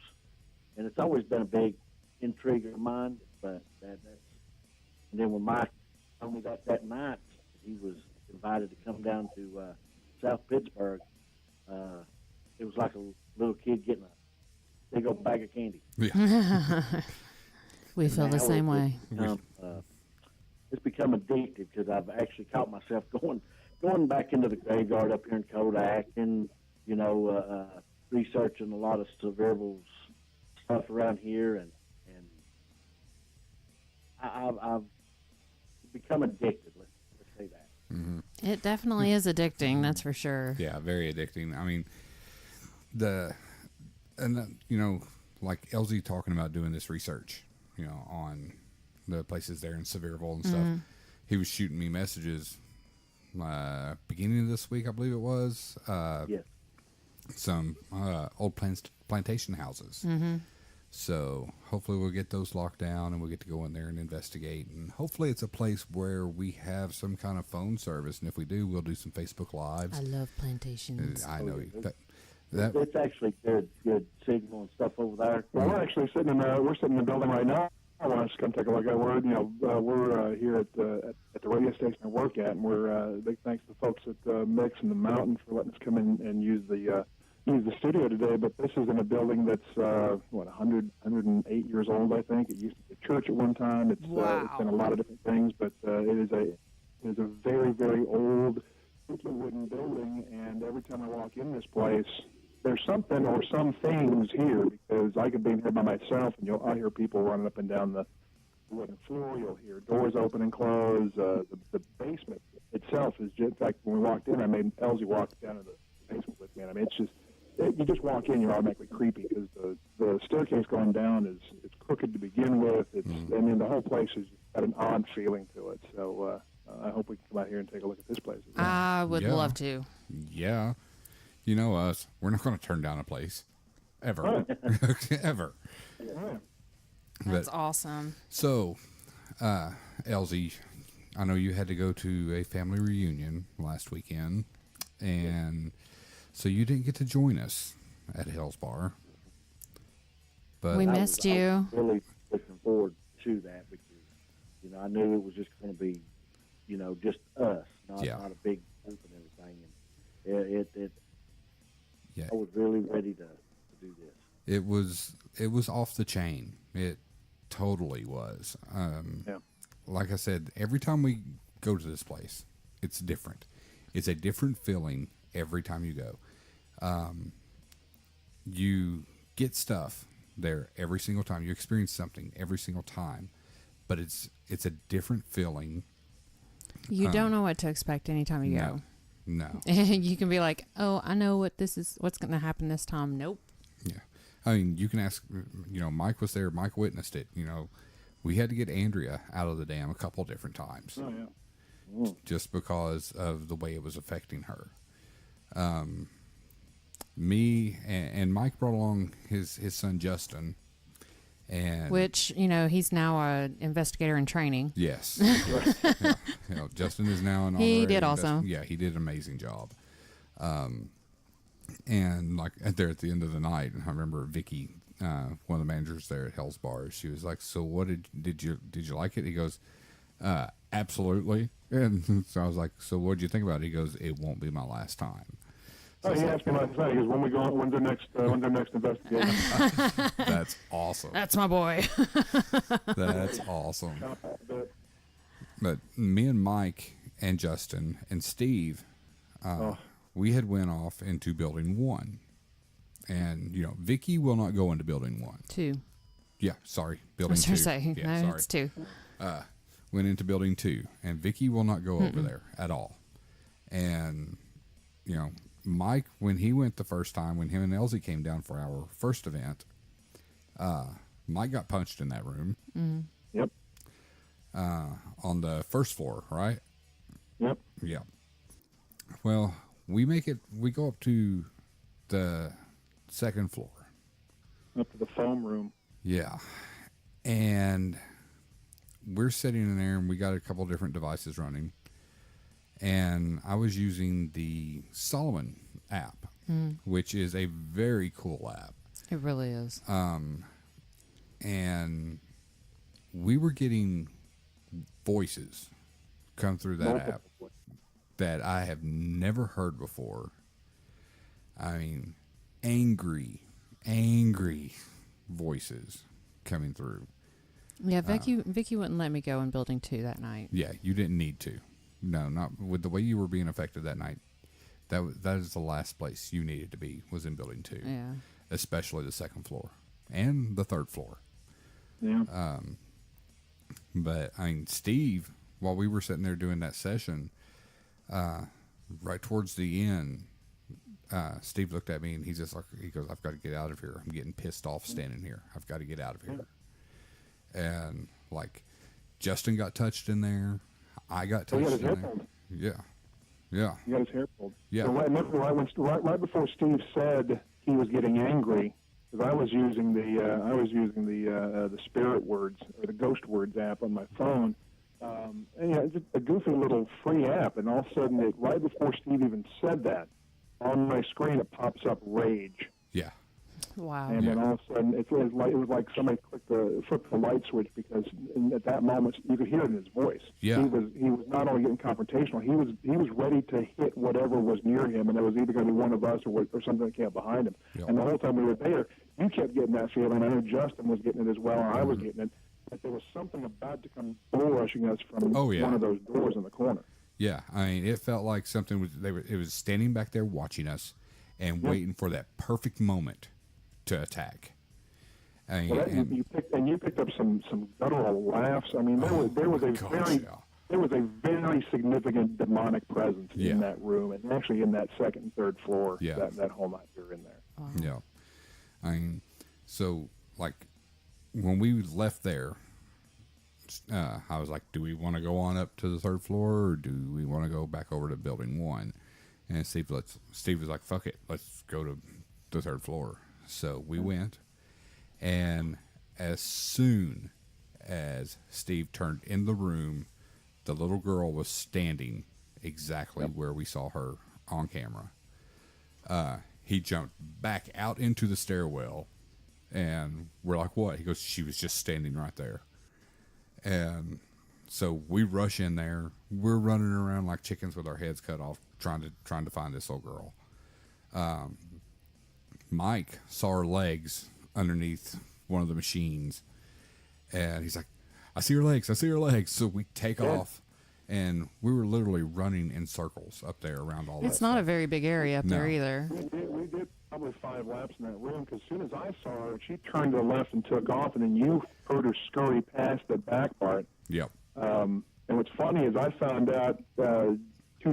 and it's always been a big intrigue of mine. But that's. And then when Mike told me that night he was invited to come down to South Pittsburgh, it was like a little kid getting a big old bag of candy. Yeah. We feel the Now same way. It's become addictive because I've actually caught myself going back into the graveyard up here in Kodak and, researching a lot of survival stuff around here. And I've become addicted, let's say that. Mm-hmm. It definitely is addicting, that's for sure. Yeah, very addicting. I mean, like LZ talking about doing this research, on the places there in Sevierville and stuff. Mm-hmm. He was shooting me messages beginning of this week, I believe it was. Yes. Some old plantation houses. Mm-hmm. So hopefully we'll get those locked down and we'll get to go in there and investigate. And hopefully it's a place where we have some kind of phone service. And if we do, we'll do some Facebook Lives. I love plantations. I know yeah. that It's actually good signal and stuff over there. Well, we're actually sitting in the building right now. I want us to come take a look at. We're here at the radio station I work at, and we're big thanks to the folks at Mix and the Mountain for letting us come in and use the studio today. But this is in a building that's 108 years old, I think. It used to be a church at one time. It's been a lot of different things, but it is a very, very old wooden building, and every time I walk in this place, there's something or some things here, because I could be here by myself, and I hear people running up and down the wooden floor. You'll hear doors open and close. The basement itself is just, in fact, when we walked in, I made Elsie walk down to the basement with me. And I mean, it's just, you just walk in, you're automatically creepy, because the staircase going down is crooked to begin with. It's, I mean, the whole place has got an odd feeling to it. So I hope we can come out here and take a look at this place as well. I would love to. Yeah. You know us, we're not going to turn down a place. Ever. Ever. Yeah. That's awesome. So, Elsie, I know you had to go to a family reunion last weekend, and so you didn't get to join us at Hell's Bar. But We missed I you. was really looking forward to that, because, you know, I knew it was just going to be, you know, just us, not a big group and everything. And I was really ready to do this. It was off the chain. It totally was. Like I said, every time we go to this place, it's different. It's a different feeling every time you go. You get stuff there every single time. You experience something every single time, but it's a different feeling. You don't know what to expect anytime you go. No. You can be like, oh, I know what's going to happen this time. Nope. Yeah. I mean, you can ask, you know, Mike was there. Mike witnessed it. You know, we had to get Andrea out of the dam a couple different times. Oh, yeah. Just because of the way it was affecting her. Me and Mike brought along his son Justin, and Which, you know, he's now an investigator in training. yes, you know, Justin is now an He honorary did awesome. Yeah, he did an amazing job. And like there at the end of the night, I remember Vicky, one of the managers there at Hell's Bar. She was like, "So what did you like it?" He goes, "Absolutely." And so I was like, "So what did you think about it?" He goes, "It won't be my last time." Oh, he asked me last night. He goes, when's their next investigation? That's awesome. That's my boy. That's awesome. But me and Mike and Justin and Steve, we had went off into building 1. And, you know, Vicky will not go into building 1. 2. Yeah, sorry. I Building was 2. going to say, Yeah, no, sorry. it's 2. Went into building 2. And Vicky will not go over there at all. And, you know, Mike, when he went the first time, when him and Elsie came down for our first event, Mike got punched in that room. Mm-hmm. Yep. On the first floor, right? Yep. Yeah. Well, we go up to the second floor. Up to the foam room. Yeah. And we're sitting in there, and we got a couple different devices running. And I was using the Solomon app, which is a very cool app. It really is. And we were getting voices come through that app that I have never heard before. I mean, angry voices coming through. Yeah, Vicky wouldn't let me go in building 2 that night. Yeah, you didn't need to. No, not with the way you were being affected that night. That is the last place you needed to be, was in building 2. Yeah. Especially the second floor and the third floor. Yeah. But I mean, Steve, while we were sitting there doing that session, right towards the end, Steve looked at me and he goes, "I've got to get out of here. I'm getting pissed off standing here. I've got to get out of here." And like, Justin got touched in there. I got touched in there. Yeah. He got his hair pulled. Yeah. So right before Steve said he was getting angry, because I was using the spirit words or the ghost words app on my phone, and yeah, it's just a goofy little free app, and all of a sudden, right before Steve even said that, on my screen it pops up rage. Yeah. Wow. And then all of a sudden, it was like somebody flipped the light switch, because at that moment you could hear it in his voice. Yeah. He was not only getting confrontational, he was ready to hit whatever was near him, and it was either going to be one of us or something that came up behind him. Yep. And the whole time we were there, you kept getting that feeling. I know Justin was getting it as well, and I was getting it. But there was something about to come bull rushing us from one of those doors in the corner. Yeah, I mean, it felt like something was it was standing back there watching us and waiting for that perfect moment to attack. I mean, Well, that, you picked up some guttural laughs. I mean, there was a very significant demonic presence in that room, and actually in that second and third floor. Yeah. That whole night we were in there. Wow. Yeah, I mean, so like when we left there, I was like, do we want to go on up to the third floor, or do we want to go back over to building 1? And Steve was like, fuck it, let's go to the third floor. So we went, and as soon as Steve turned in the room, the little girl was standing exactly where we saw her on camera. He jumped back out into the stairwell, and we're like, what? He goes, she was just standing right there. And so we rush in there. We're running around like chickens with our heads cut off, trying to find this little girl. Mike saw her legs underneath one of the machines, and he's like, I see her legs. So we take off, and we were literally running in circles up there around all that It's not stuff. a very big area up there either. We did probably 5 laps in that room, because as soon as I saw her, she turned to the left and took off, and then you heard her scurry past the back part. Yep. And what's funny is I found out 2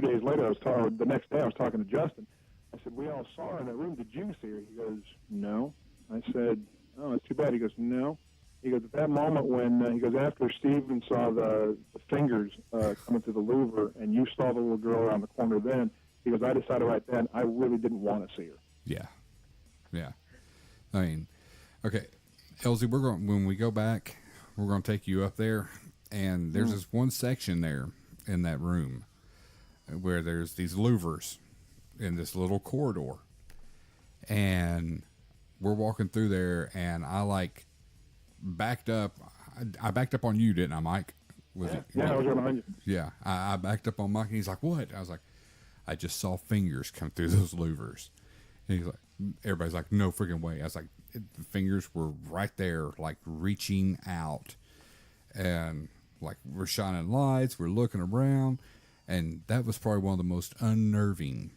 days later, the next day I was talking to Justin. I said, we all saw her in that room. Did you see her? He goes, no. I said, oh, that's too bad. He goes, no. He goes, at that moment when, he goes, after Stephen saw the fingers coming through the louver, and you saw the little girl around the corner then, he goes, I decided right then I really didn't want to see her. Yeah. Yeah. I mean, okay, Elsie, when we go back, we're going to take you up there, and there's this one section there in that room where there's these louvers in this little corridor, and we're walking through there, and I like backed up. I backed up on you, didn't I, Mike? Was it? Yeah, I was right behind you. Yeah, I backed up on Mike, and he's like, what? I was like, I just saw fingers come through those louvers. And he's like, everybody's like, no freaking way. I was like, the fingers were right there, like reaching out, and like we're shining lights, we're looking around, and that was probably one of the most unnerving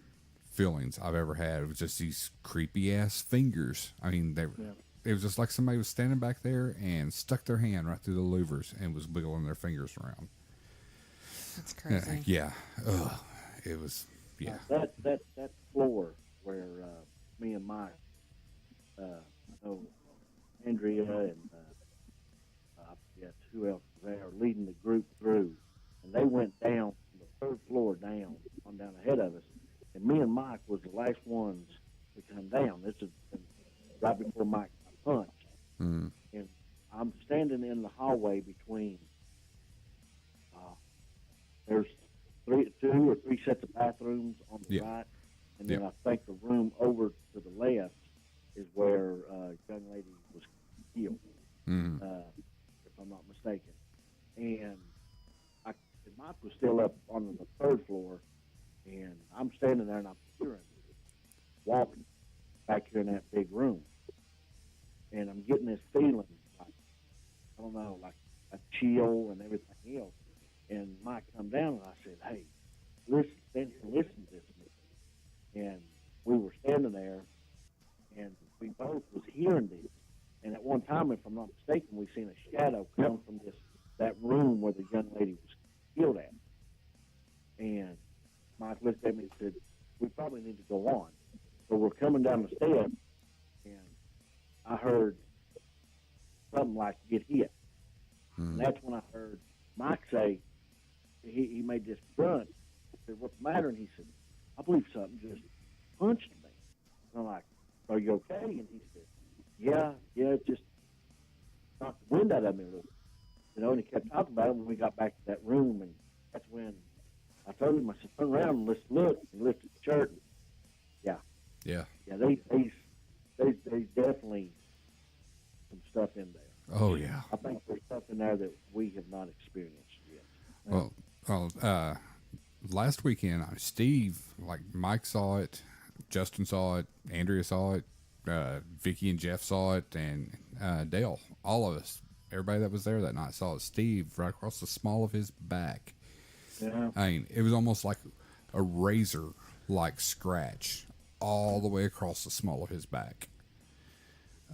feelings I've ever had. It was just these creepy ass fingers. I mean, it was just like somebody was standing back there and stuck their hand right through the louvers and was wiggling their fingers around. That's crazy. Yeah. It was, yeah. That floor where me and Mike, I know Andrea and I forget who else was there, leading the group through, and they went down from the third floor down, on down ahead of us, and me and Mike was the last ones to come down. This is right before Mike got punched. Mm. And I'm standing in the hallway between, there's two or three sets of bathrooms on the right, and then I think the room over to the left is where a young lady was killed, if I'm not mistaken. And Mike was still up on the third floor, and I'm standing there and I'm hearing walking back here in that big room. And I'm getting this feeling, like, I don't know, like a chill and everything else. And Mike come down and I said, hey, listen to this to me. And we were standing there, and we both was hearing this. And at one time, if I'm not mistaken, we seen a shadow come from that room where the young lady was killed at. And Mike looked at me and said, we probably need to go on. So we're coming down the steps, and I heard something like get hit. And that's when I heard Mike say, he made this grunt. I said, what's the matter? And he said, I believe something just punched me. And I'm like, are you okay? And he said, yeah, it just knocked the wind out of me a little. And he kept talking about it when we got back to that room, and that's when I told him, I said, turn around and let's look. And lifted the shirt. And yeah, there's definitely some stuff in there. Oh, yeah. I think there's stuff in there that we have not experienced yet. Well, last weekend, Steve, like Mike saw it, Justin saw it, Andrea saw it, Vicky and Jeff saw it, and Dale, all of us, everybody that was there that night saw it. Steve, right across the small of his back, Yeah. I mean, it was almost like a razor-like scratch all the way across the small of his back.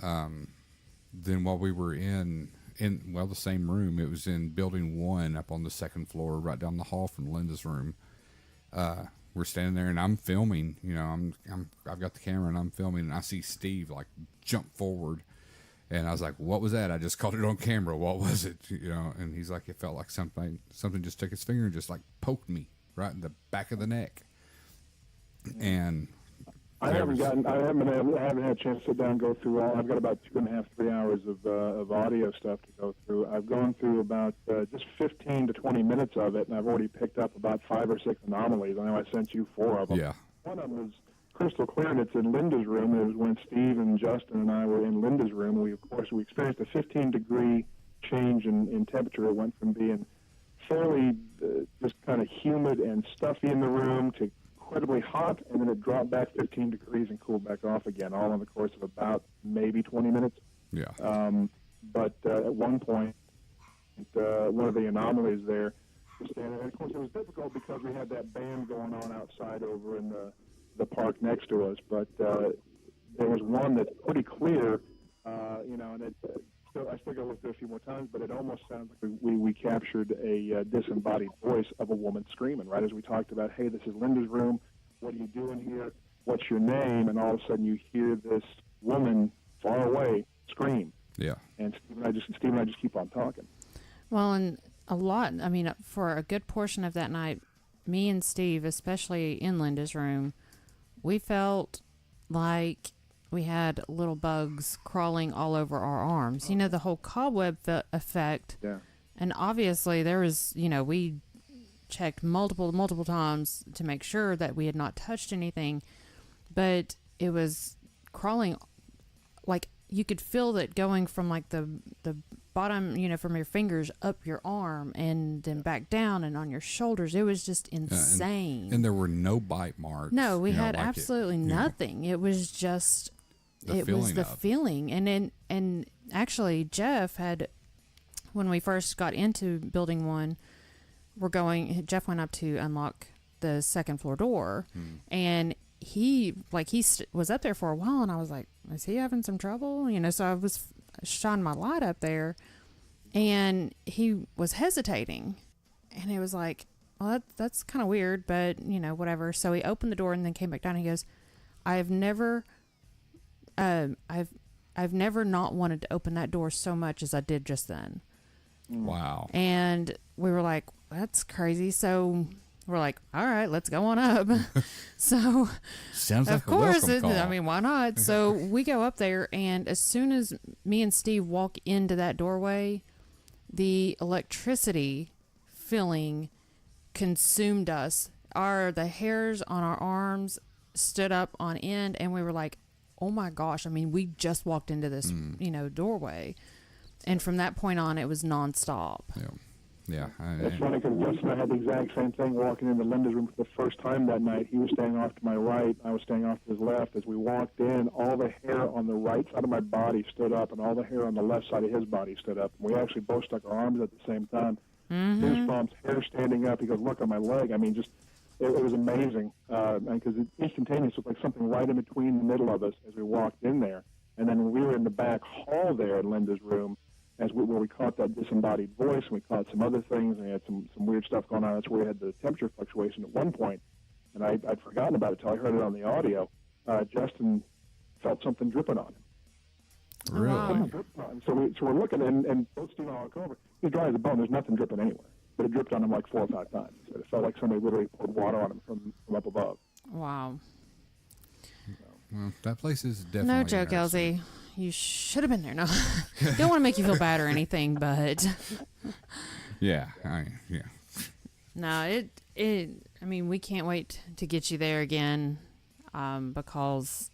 Then while we were in the same room, it was in building 1 up on the 2nd floor, right down the hall from Linda's room. We're standing there and I'm filming, I've got the camera and I'm filming, and I see Steve like jump forward, and I was like, what was that? I just caught it on camera. What was it? And he's like, it felt like something just took his finger and just like poked me right in the back of the neck. And I haven't had a chance to sit down and go through all. I've got about 2.5, 3 hours of audio stuff to go through. I've gone through about just 15 to 20 minutes of it, and I've already picked up about 5 or 6 anomalies. I know I sent you 4 of them. Yeah. One of them was crystal clear, and it's in Linda's room. It was when Steve and Justin and I were in Linda's room. We experienced a 15-degree change in temperature. It went from being fairly just kind of humid and stuffy in the room to incredibly hot, and then it dropped back 15 degrees and cooled back off again, all in the course of about maybe 20 minutes. Yeah. But at one point, one of the anomalies there was standing. And of course, it was difficult because we had that band going on outside over in the park next to us. But there was one that's pretty clear, and I still got to look through a few more times, but it almost sounds like we captured a disembodied voice of a woman screaming, right as we talked about, hey, this is Linda's room. What are you doing here? What's your name? And all of a sudden you hear this woman far away scream. Yeah. And Steve and I just keep on talking. Well, and for a good portion of that night, me and Steve, especially in Linda's room, we felt like we had little bugs crawling all over our arms. The whole cobweb effect. Yeah. And obviously there was, we checked multiple times to make sure that we had not touched anything, but it was crawling, like you could feel that going from like the bottom, from your fingers up your arm and then back down and on your shoulders. It was just insane. And there were no bite marks. No, we had absolutely nothing. It was just the feeling. And actually Jeff had, when we first got into building 1, Jeff went up to unlock the 2nd floor door, and he was up there for a while, and I was like, is he having some trouble? So I was shining my light up there, and he was hesitating, and it was like, well, that's kind of weird, but whatever. So he opened the door and then came back down, and he goes, I've never not wanted to open that door so much as I did just then. Wow. And we were like, that's crazy. So we're like, all right, let's go on up. So sounds like of course, a welcome call. why not? So we go up there, and as soon as me and Steve walk into that doorway, the electricity feeling consumed us. The hairs on our arms stood up on end, and we were like, oh my gosh. We just walked into this, doorway. And from that point on, it was nonstop. Yeah. Yeah. It's funny because Justin and I had the exact same thing walking into Linda's room for the first time that night. He was staying off to my right. I was staying off to his left. As we walked in, all the hair on the right side of my body stood up, and all the hair on the left side of his body stood up. And we actually both stuck our arms at the same time. Goosebumps, hair standing up. He goes, look on my leg. It was amazing because it instantaneous looked like something right in between the middle of us as we walked in there. And then when we were in the back hall there in Linda's room, where we caught that disembodied voice, and we caught some other things, and we had some weird stuff going on. That's where we had the temperature fluctuation at one point, and I'd forgotten about it until I heard it on the audio. Justin felt something dripping on him. Really? Wow. So we're looking, and both Steve and I look over. He's dry as a bone. There's nothing dripping anywhere, but it dripped on him like 4 or 5 times. So it felt like somebody literally poured water on him from up above. Wow. Well, that place is definitely No joke, interesting. Elsie. You should have been there. No, don't want to make you feel bad or anything, but Yeah. no, we can't wait to get you there again, because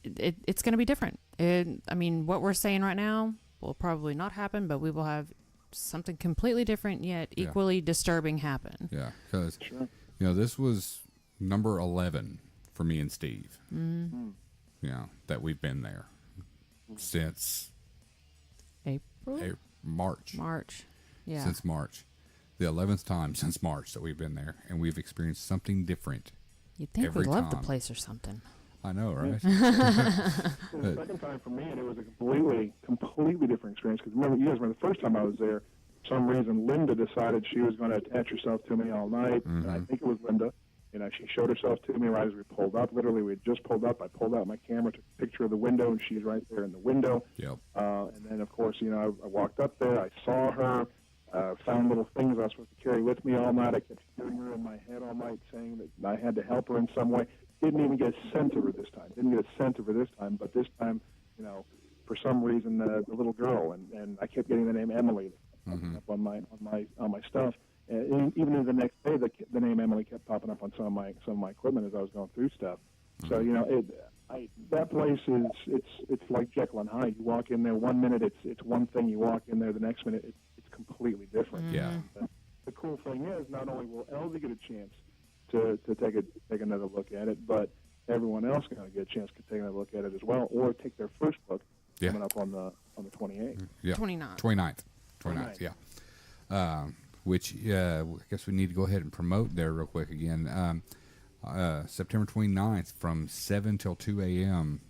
it's going to be different. What we're saying right now will probably not happen, but we will have something completely different yet equally disturbing happen. Yeah, because this was number 11 for me and Steve. That we've been there since April? March. Yeah. Since March. the 11th time since March that we've been there, and we've experienced something different. You'd think every we love the time. place or something. I know, right? It was the second time for me, and it was a completely different experience. Because remember the first time I was there, for some reason, Linda decided she was going to attach herself to me all night. And I think it was Linda. She showed herself to me right as we pulled up. Literally, we had just pulled up. I pulled out my camera, took a picture of the window, and she's right there in the window. Yep. And then, of course, I walked up there. I saw her. Found little things I was supposed to carry with me all night. I kept hearing her in my head all night saying that I had to help her in some way. Didn't even get a scent of her this time. But this time, for some reason, the little girl, and I kept getting the name Emily up on my stuff. And even in the next day, the name Emily kept popping up on some of my equipment as I was going through stuff. So that place it's like Jekyll and Hyde. You walk in there 1 minute, it's one thing. You walk in there the next minute, it's completely different. Yeah. The cool thing is, not only will Elsie get a chance to take another look at it, but everyone else going to get a chance to take another look at it as well, or take their first look coming up on the 28th. Yeah. 29th. Yeah. Which I guess we need to go ahead and promote there real quick again. September 29th from 7 till 2 a.m.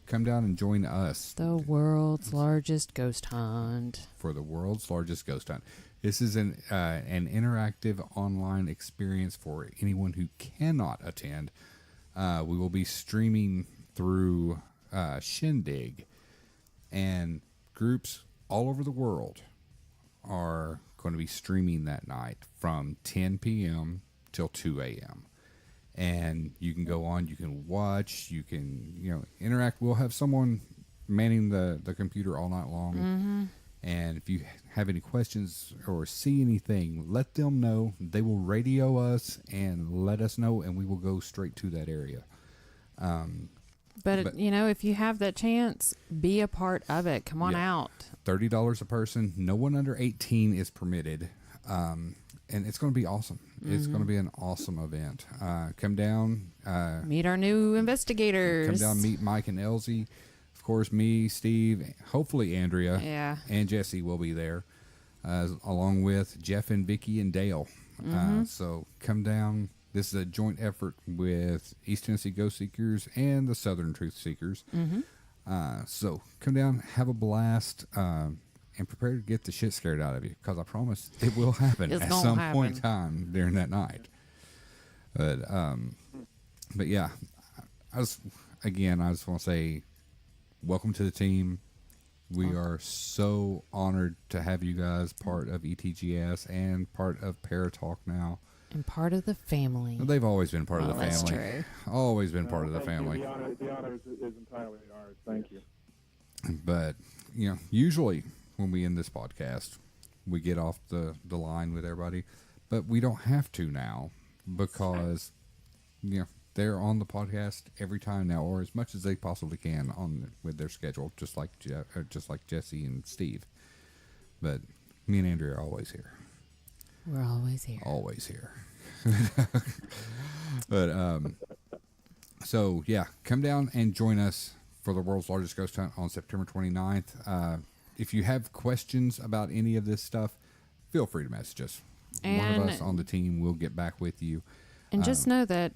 Come down and join us. The world's largest ghost hunt. For the world's largest ghost hunt. This is an interactive online experience for anyone who cannot attend. We will be streaming through Shindig, and groups all over the world are going to be streaming that night from 10 p.m. till 2 a.m. And you can go on, you can watch, you can interact. We'll have someone manning the computer all night long. And if you have any questions or see anything, let them know. They will radio us and let us know, and we will go straight to that area. But if you have that chance, be a part of it. Come on out. $30 a person. No one under 18 is permitted. And it's going to be awesome. It's going to be an awesome event. Come down. Meet our new investigators. Come down, meet Mike and Elsie. Of course, me, Steve, hopefully Andrea, and Jesse will be there, along with Jeff and Vicky and Dale. So come down. This is a joint effort with East Tennessee Ghost Seekers and the Southern Truth Seekers. So come down, have a blast, and prepare to get the shit scared out of you, because I promise it will happen at some point in time during that night. But yeah, I just want to say, welcome to the team. We are so honored to have you guys part of ETGS and part of Paratalk now. And part of the family. They've always been part of the family. That's true. Always been part of the family. The honor is entirely ours. Thank you. But, usually when we end this podcast, we get off the line with everybody. But we don't have to now, because, they're on the podcast every time now, or as much as they possibly can with their schedule, just like Jesse and Steve. But me and Andrea are always here. We're always here. Always here. But so yeah, come down and join us for the world's largest ghost hunt on September 29th. If you have questions about any of this stuff, feel free to message us. One of us on the team will get back with you. And just know that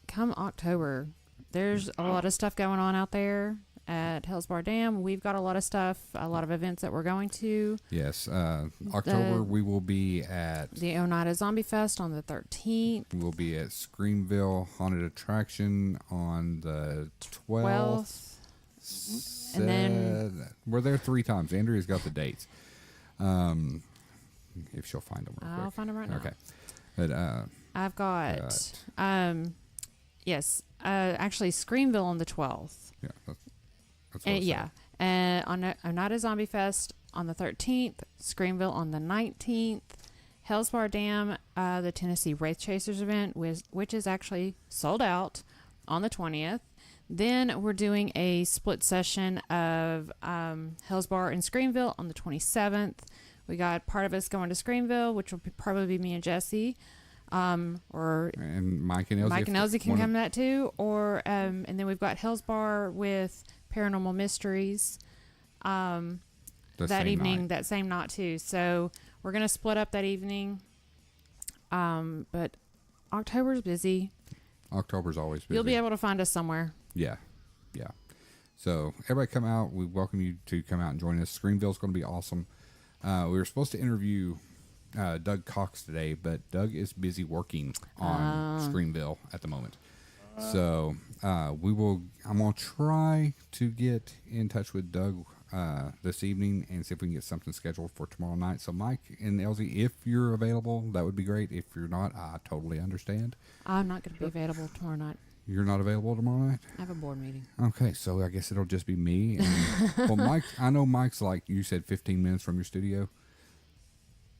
come October, there's a lot of stuff going on out there at Hell's Dam. We've got a lot of stuff, a lot of events that we're going to. Yes. October, we will be at the Oneida Zombie Fest on the 13th. We'll be at Screamville Haunted Attraction on the 12th. And then we're there 3 times. Andrea's got the dates. If she'll find them real quick. I'll find them right now. Okay. But I've got actually Screamville on the 12th. Yeah. That's what on Oneida Zombie Fest on the 13th, Screamville on the 19th, Hell's Dam, the Tennessee Wraith Chasers event, which is actually sold out, on the 20th. Then we're doing a split session of Hell's Bar and Screamville on the 27th. We got part of us going to Screamville, which will probably be me and Jesse. And Mike and Elsie. Mike and Elsie can come to that too. And then we've got Hell's Bar with Paranormal Mysteries that evening, that same night too. So we're gonna split up that evening. But October's busy. October's always busy. You'll be able to find us somewhere. Yeah. So everybody come out. We welcome you to come out and join us. Screamville's going to be awesome. We were supposed to interview Doug Cox today, but Doug is busy working on Screamville at the moment. So I'm going to try to get in touch with Doug this evening and see if we can get something scheduled for tomorrow night. So Mike and Elsie, if you're available, that would be great. If you're not, I totally understand. I'm not going to be available tomorrow night. You're not available tomorrow night? I have a board meeting. Okay, so I guess it'll just be me. And, well, Mike, I know Mike's like, you said 15 minutes from your studio.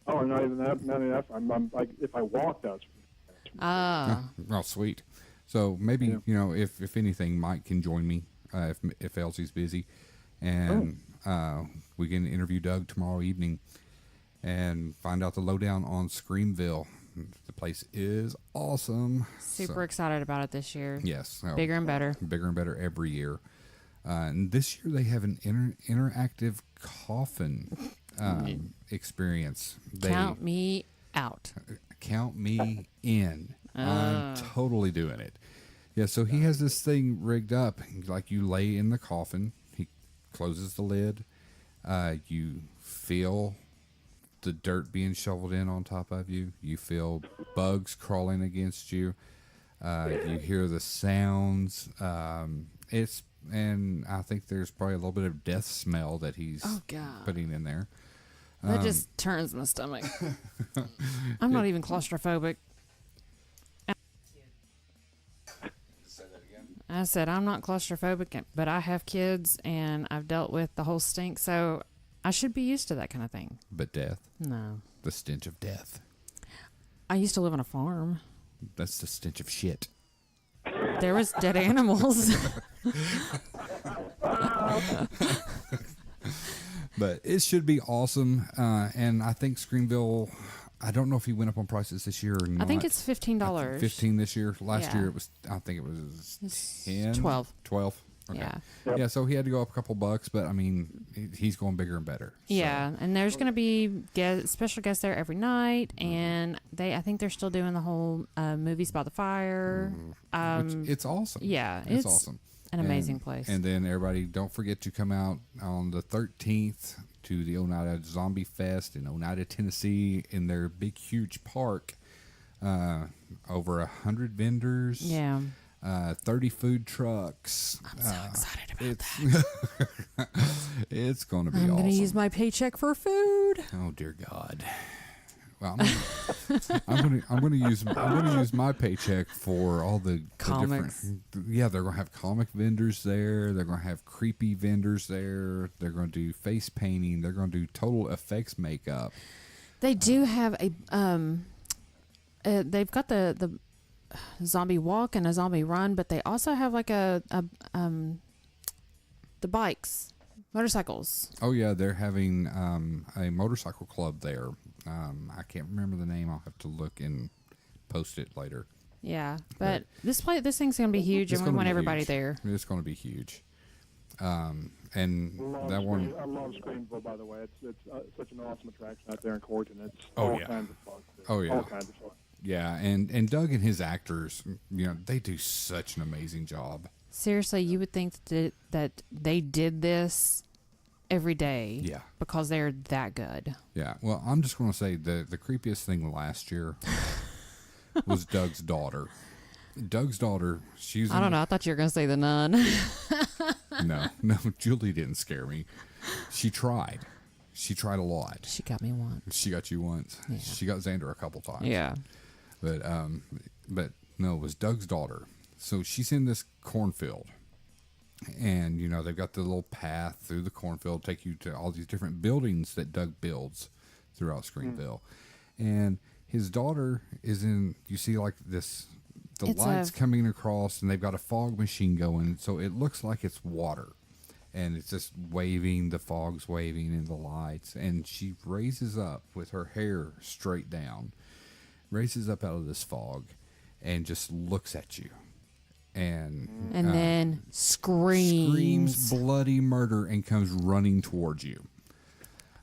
Oh, not even that. Not enough. I'm like, if I walk, that's. Oh, sweet. So maybe, if anything, Mike can join me if Elsie's busy. And we can interview Doug tomorrow evening and find out the lowdown on Screamville. The place is awesome. Super excited about it this year. Yes. Bigger and better. Bigger and better every year. And this year they have an interactive coffin experience. Count me out. Count me in. I'm totally doing it. Yeah, so he has this thing rigged up. Like you lay in the coffin. He closes the lid. You feel the dirt being shoveled in on top of you. You feel bugs crawling against you. You hear the sounds. And I think there's probably a little bit of death smell that he's putting in there. That just turns my stomach. I'm not even claustrophobic. I said I'm not claustrophobic, but I have kids and I've dealt with the whole stink, so I should be used to that kind of thing. But death? No. The stench of death. I used to live on a farm. That's the stench of shit. There was dead animals. But it should be awesome. And I think Screamville, I don't know if he went up on prices this year or not. I think it's $15. 15 this year. Last year I think it was 10. 12. 12. Okay. Yeah. Yeah, so he had to go up a couple bucks, but I mean, he's going bigger and better. So. Yeah, and there's going to be special guests there every night, and I think they're still doing the whole Movies by the Fire. Which, it's awesome. Yeah, it's awesome. An amazing place. And then everybody, don't forget to come out on the 13th to the Oneida Zombie Fest in Oneida, Tennessee, in their big, huge park. Over 100 vendors. Yeah. 30 food trucks. I'm so excited about that. It's going to be awesome. I'm going to use my paycheck for food. Oh dear God. Well, I'm going to use my paycheck for all the comics. They're going to have comic vendors there. They're going to have creepy vendors there. They're going to do face painting. They're going to do total effects makeup. They do have a they've got the zombie walk and a zombie run, but they also have like the bikes, motorcycles. Oh yeah, they're having a motorcycle club there. I can't remember the name. I'll have to look and post it later. Yeah, but this thing's gonna be huge, and we want everybody huge. there. It's gonna be huge. And that one. I love Screamville, by the way. It's such an awesome attraction out there in Corton. It's all kinds of fun. Oh yeah. All kinds of fun. Yeah, and Doug and his actors, they do such an amazing job. Seriously, you would think that they did this every day. Yeah. Because they're that good. Yeah. Well, I'm just going to say the creepiest thing last year was Doug's daughter. Doug's daughter, I don't know. I thought you were going to say the nun. No, Julie didn't scare me. She tried. She tried a lot. She got me once. She got you once. Yeah. She got Xander a couple times. Yeah. But no, it was Doug's daughter. So she's in this cornfield. And, they've got the little path through the cornfield, take you to all these different buildings that Doug builds throughout Screamville. And his daughter is you see like this, lights coming across, and they've got a fog machine going. So it looks like it's water. And it's just waving, the fog's waving in the lights. And she raises up with her hair straight down, raises up out of this fog, and just looks at you. And then screams bloody murder and comes running towards you.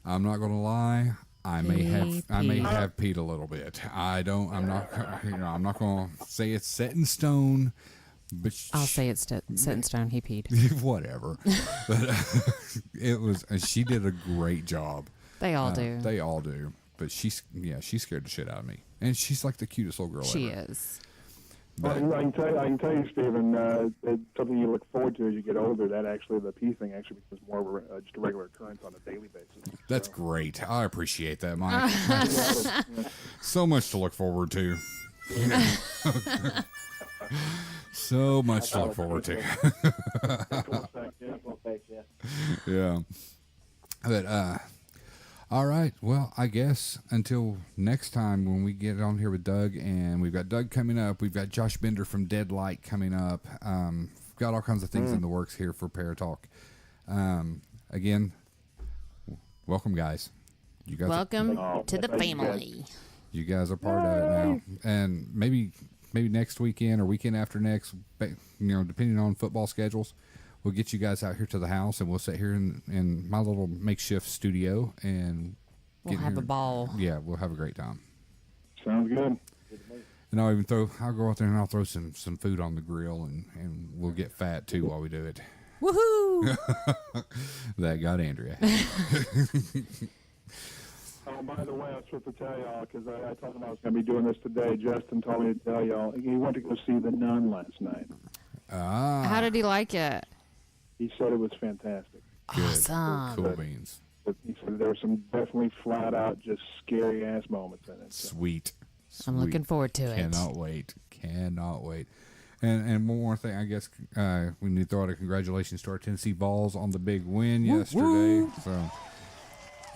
I'm not going to lie. I may have peed a little bit. I'm not going to say it's set in stone, but I'll say it's set in stone. He peed. whatever. But it was. She did a great job. They all do. They all do. But she scared the shit out of me, and she's like the cutest little girl She ever. is. But, I can tell you, Stephen, it's something you look forward to as you get older. That actually, the pee thing actually becomes more of just a regular occurrence on a daily basis. that's great. I appreciate that, Mike. So much to look forward to. So much to look forward to. Yeah. But all right. Well, I guess until next time when we get on here with Doug, and we've got Doug coming up, we've got Josh Bender from Deadlight coming up. We've got all kinds of things in the works here for Paratalk. Again, welcome, guys. You guys Welcome to the family. You guys are part of it now, and maybe next weekend or weekend after next, depending on football schedules, we'll get you guys out here to the house, and we'll sit here in my little makeshift studio, and We'll have a ball. Yeah, we'll have a great time. Sounds good. And I'll go out there and I'll throw some food on the grill, and we'll get fat too while we do it. Woohoo! That got Andrea. Oh, by the way, I was supposed to tell y'all, because I told him I was going to be doing this today. Justin told me to tell y'all he went to go see The Nun last night. How did he like it? He said it was fantastic. Good. Awesome. Cool beans. But he said there were some definitely flat out just scary ass moments in it. So. Sweet. I'm looking forward to it. Cannot wait. And one more thing, I guess we need to throw out a congratulations to our Tennessee Vols on the big win yesterday. So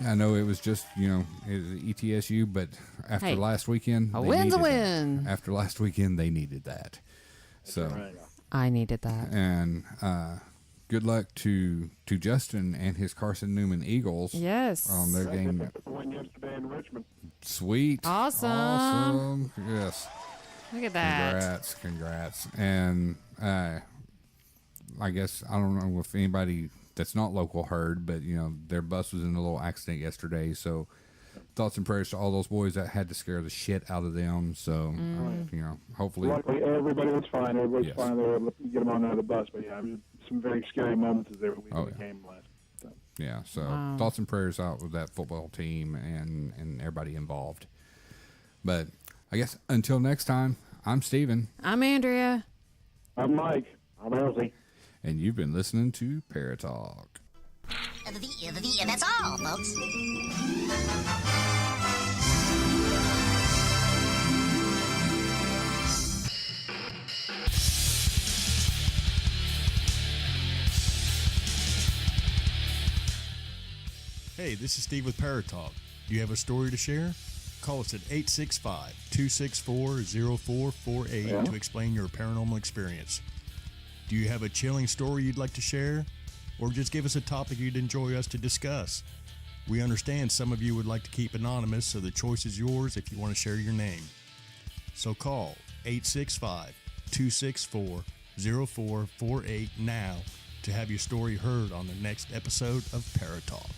I know it was just, it was ETSU, but after last weekend, a win's a win. After last weekend, they needed that. So I needed that. And good luck to Justin and his Carson Newman Eagles. Yes. On their game. They won yesterday in Richmond. Sweet. Awesome. Yes. Look at that. Congrats. And I guess, I don't know if anybody that's not local heard, but, their bus was in a little accident yesterday. So thoughts and prayers to all those boys that had to scare the shit out of them. So, hopefully. Luckily, everybody was fine. Everybody was fine. They were able to get them on out of the bus. But, some very scary moments as they were leaving the game last time. Yeah, so thoughts and prayers out with that football team and everybody involved. But I guess until next time, I'm Stephen. I'm Andrea. I'm Mike. I'm Elsie. And you've been listening to Paratalk. That's all, folks. Hey, this is Steve with Paratalk. Do you have a story to share? Call us at 865-264-0448 to explain your paranormal experience. Do you have a chilling story you'd like to share? Or just give us a topic you'd enjoy us to discuss? We understand some of you would like to keep anonymous, so the choice is yours if you want to share your name. So call 865-264-0448 now to have your story heard on the next episode of Paratalk.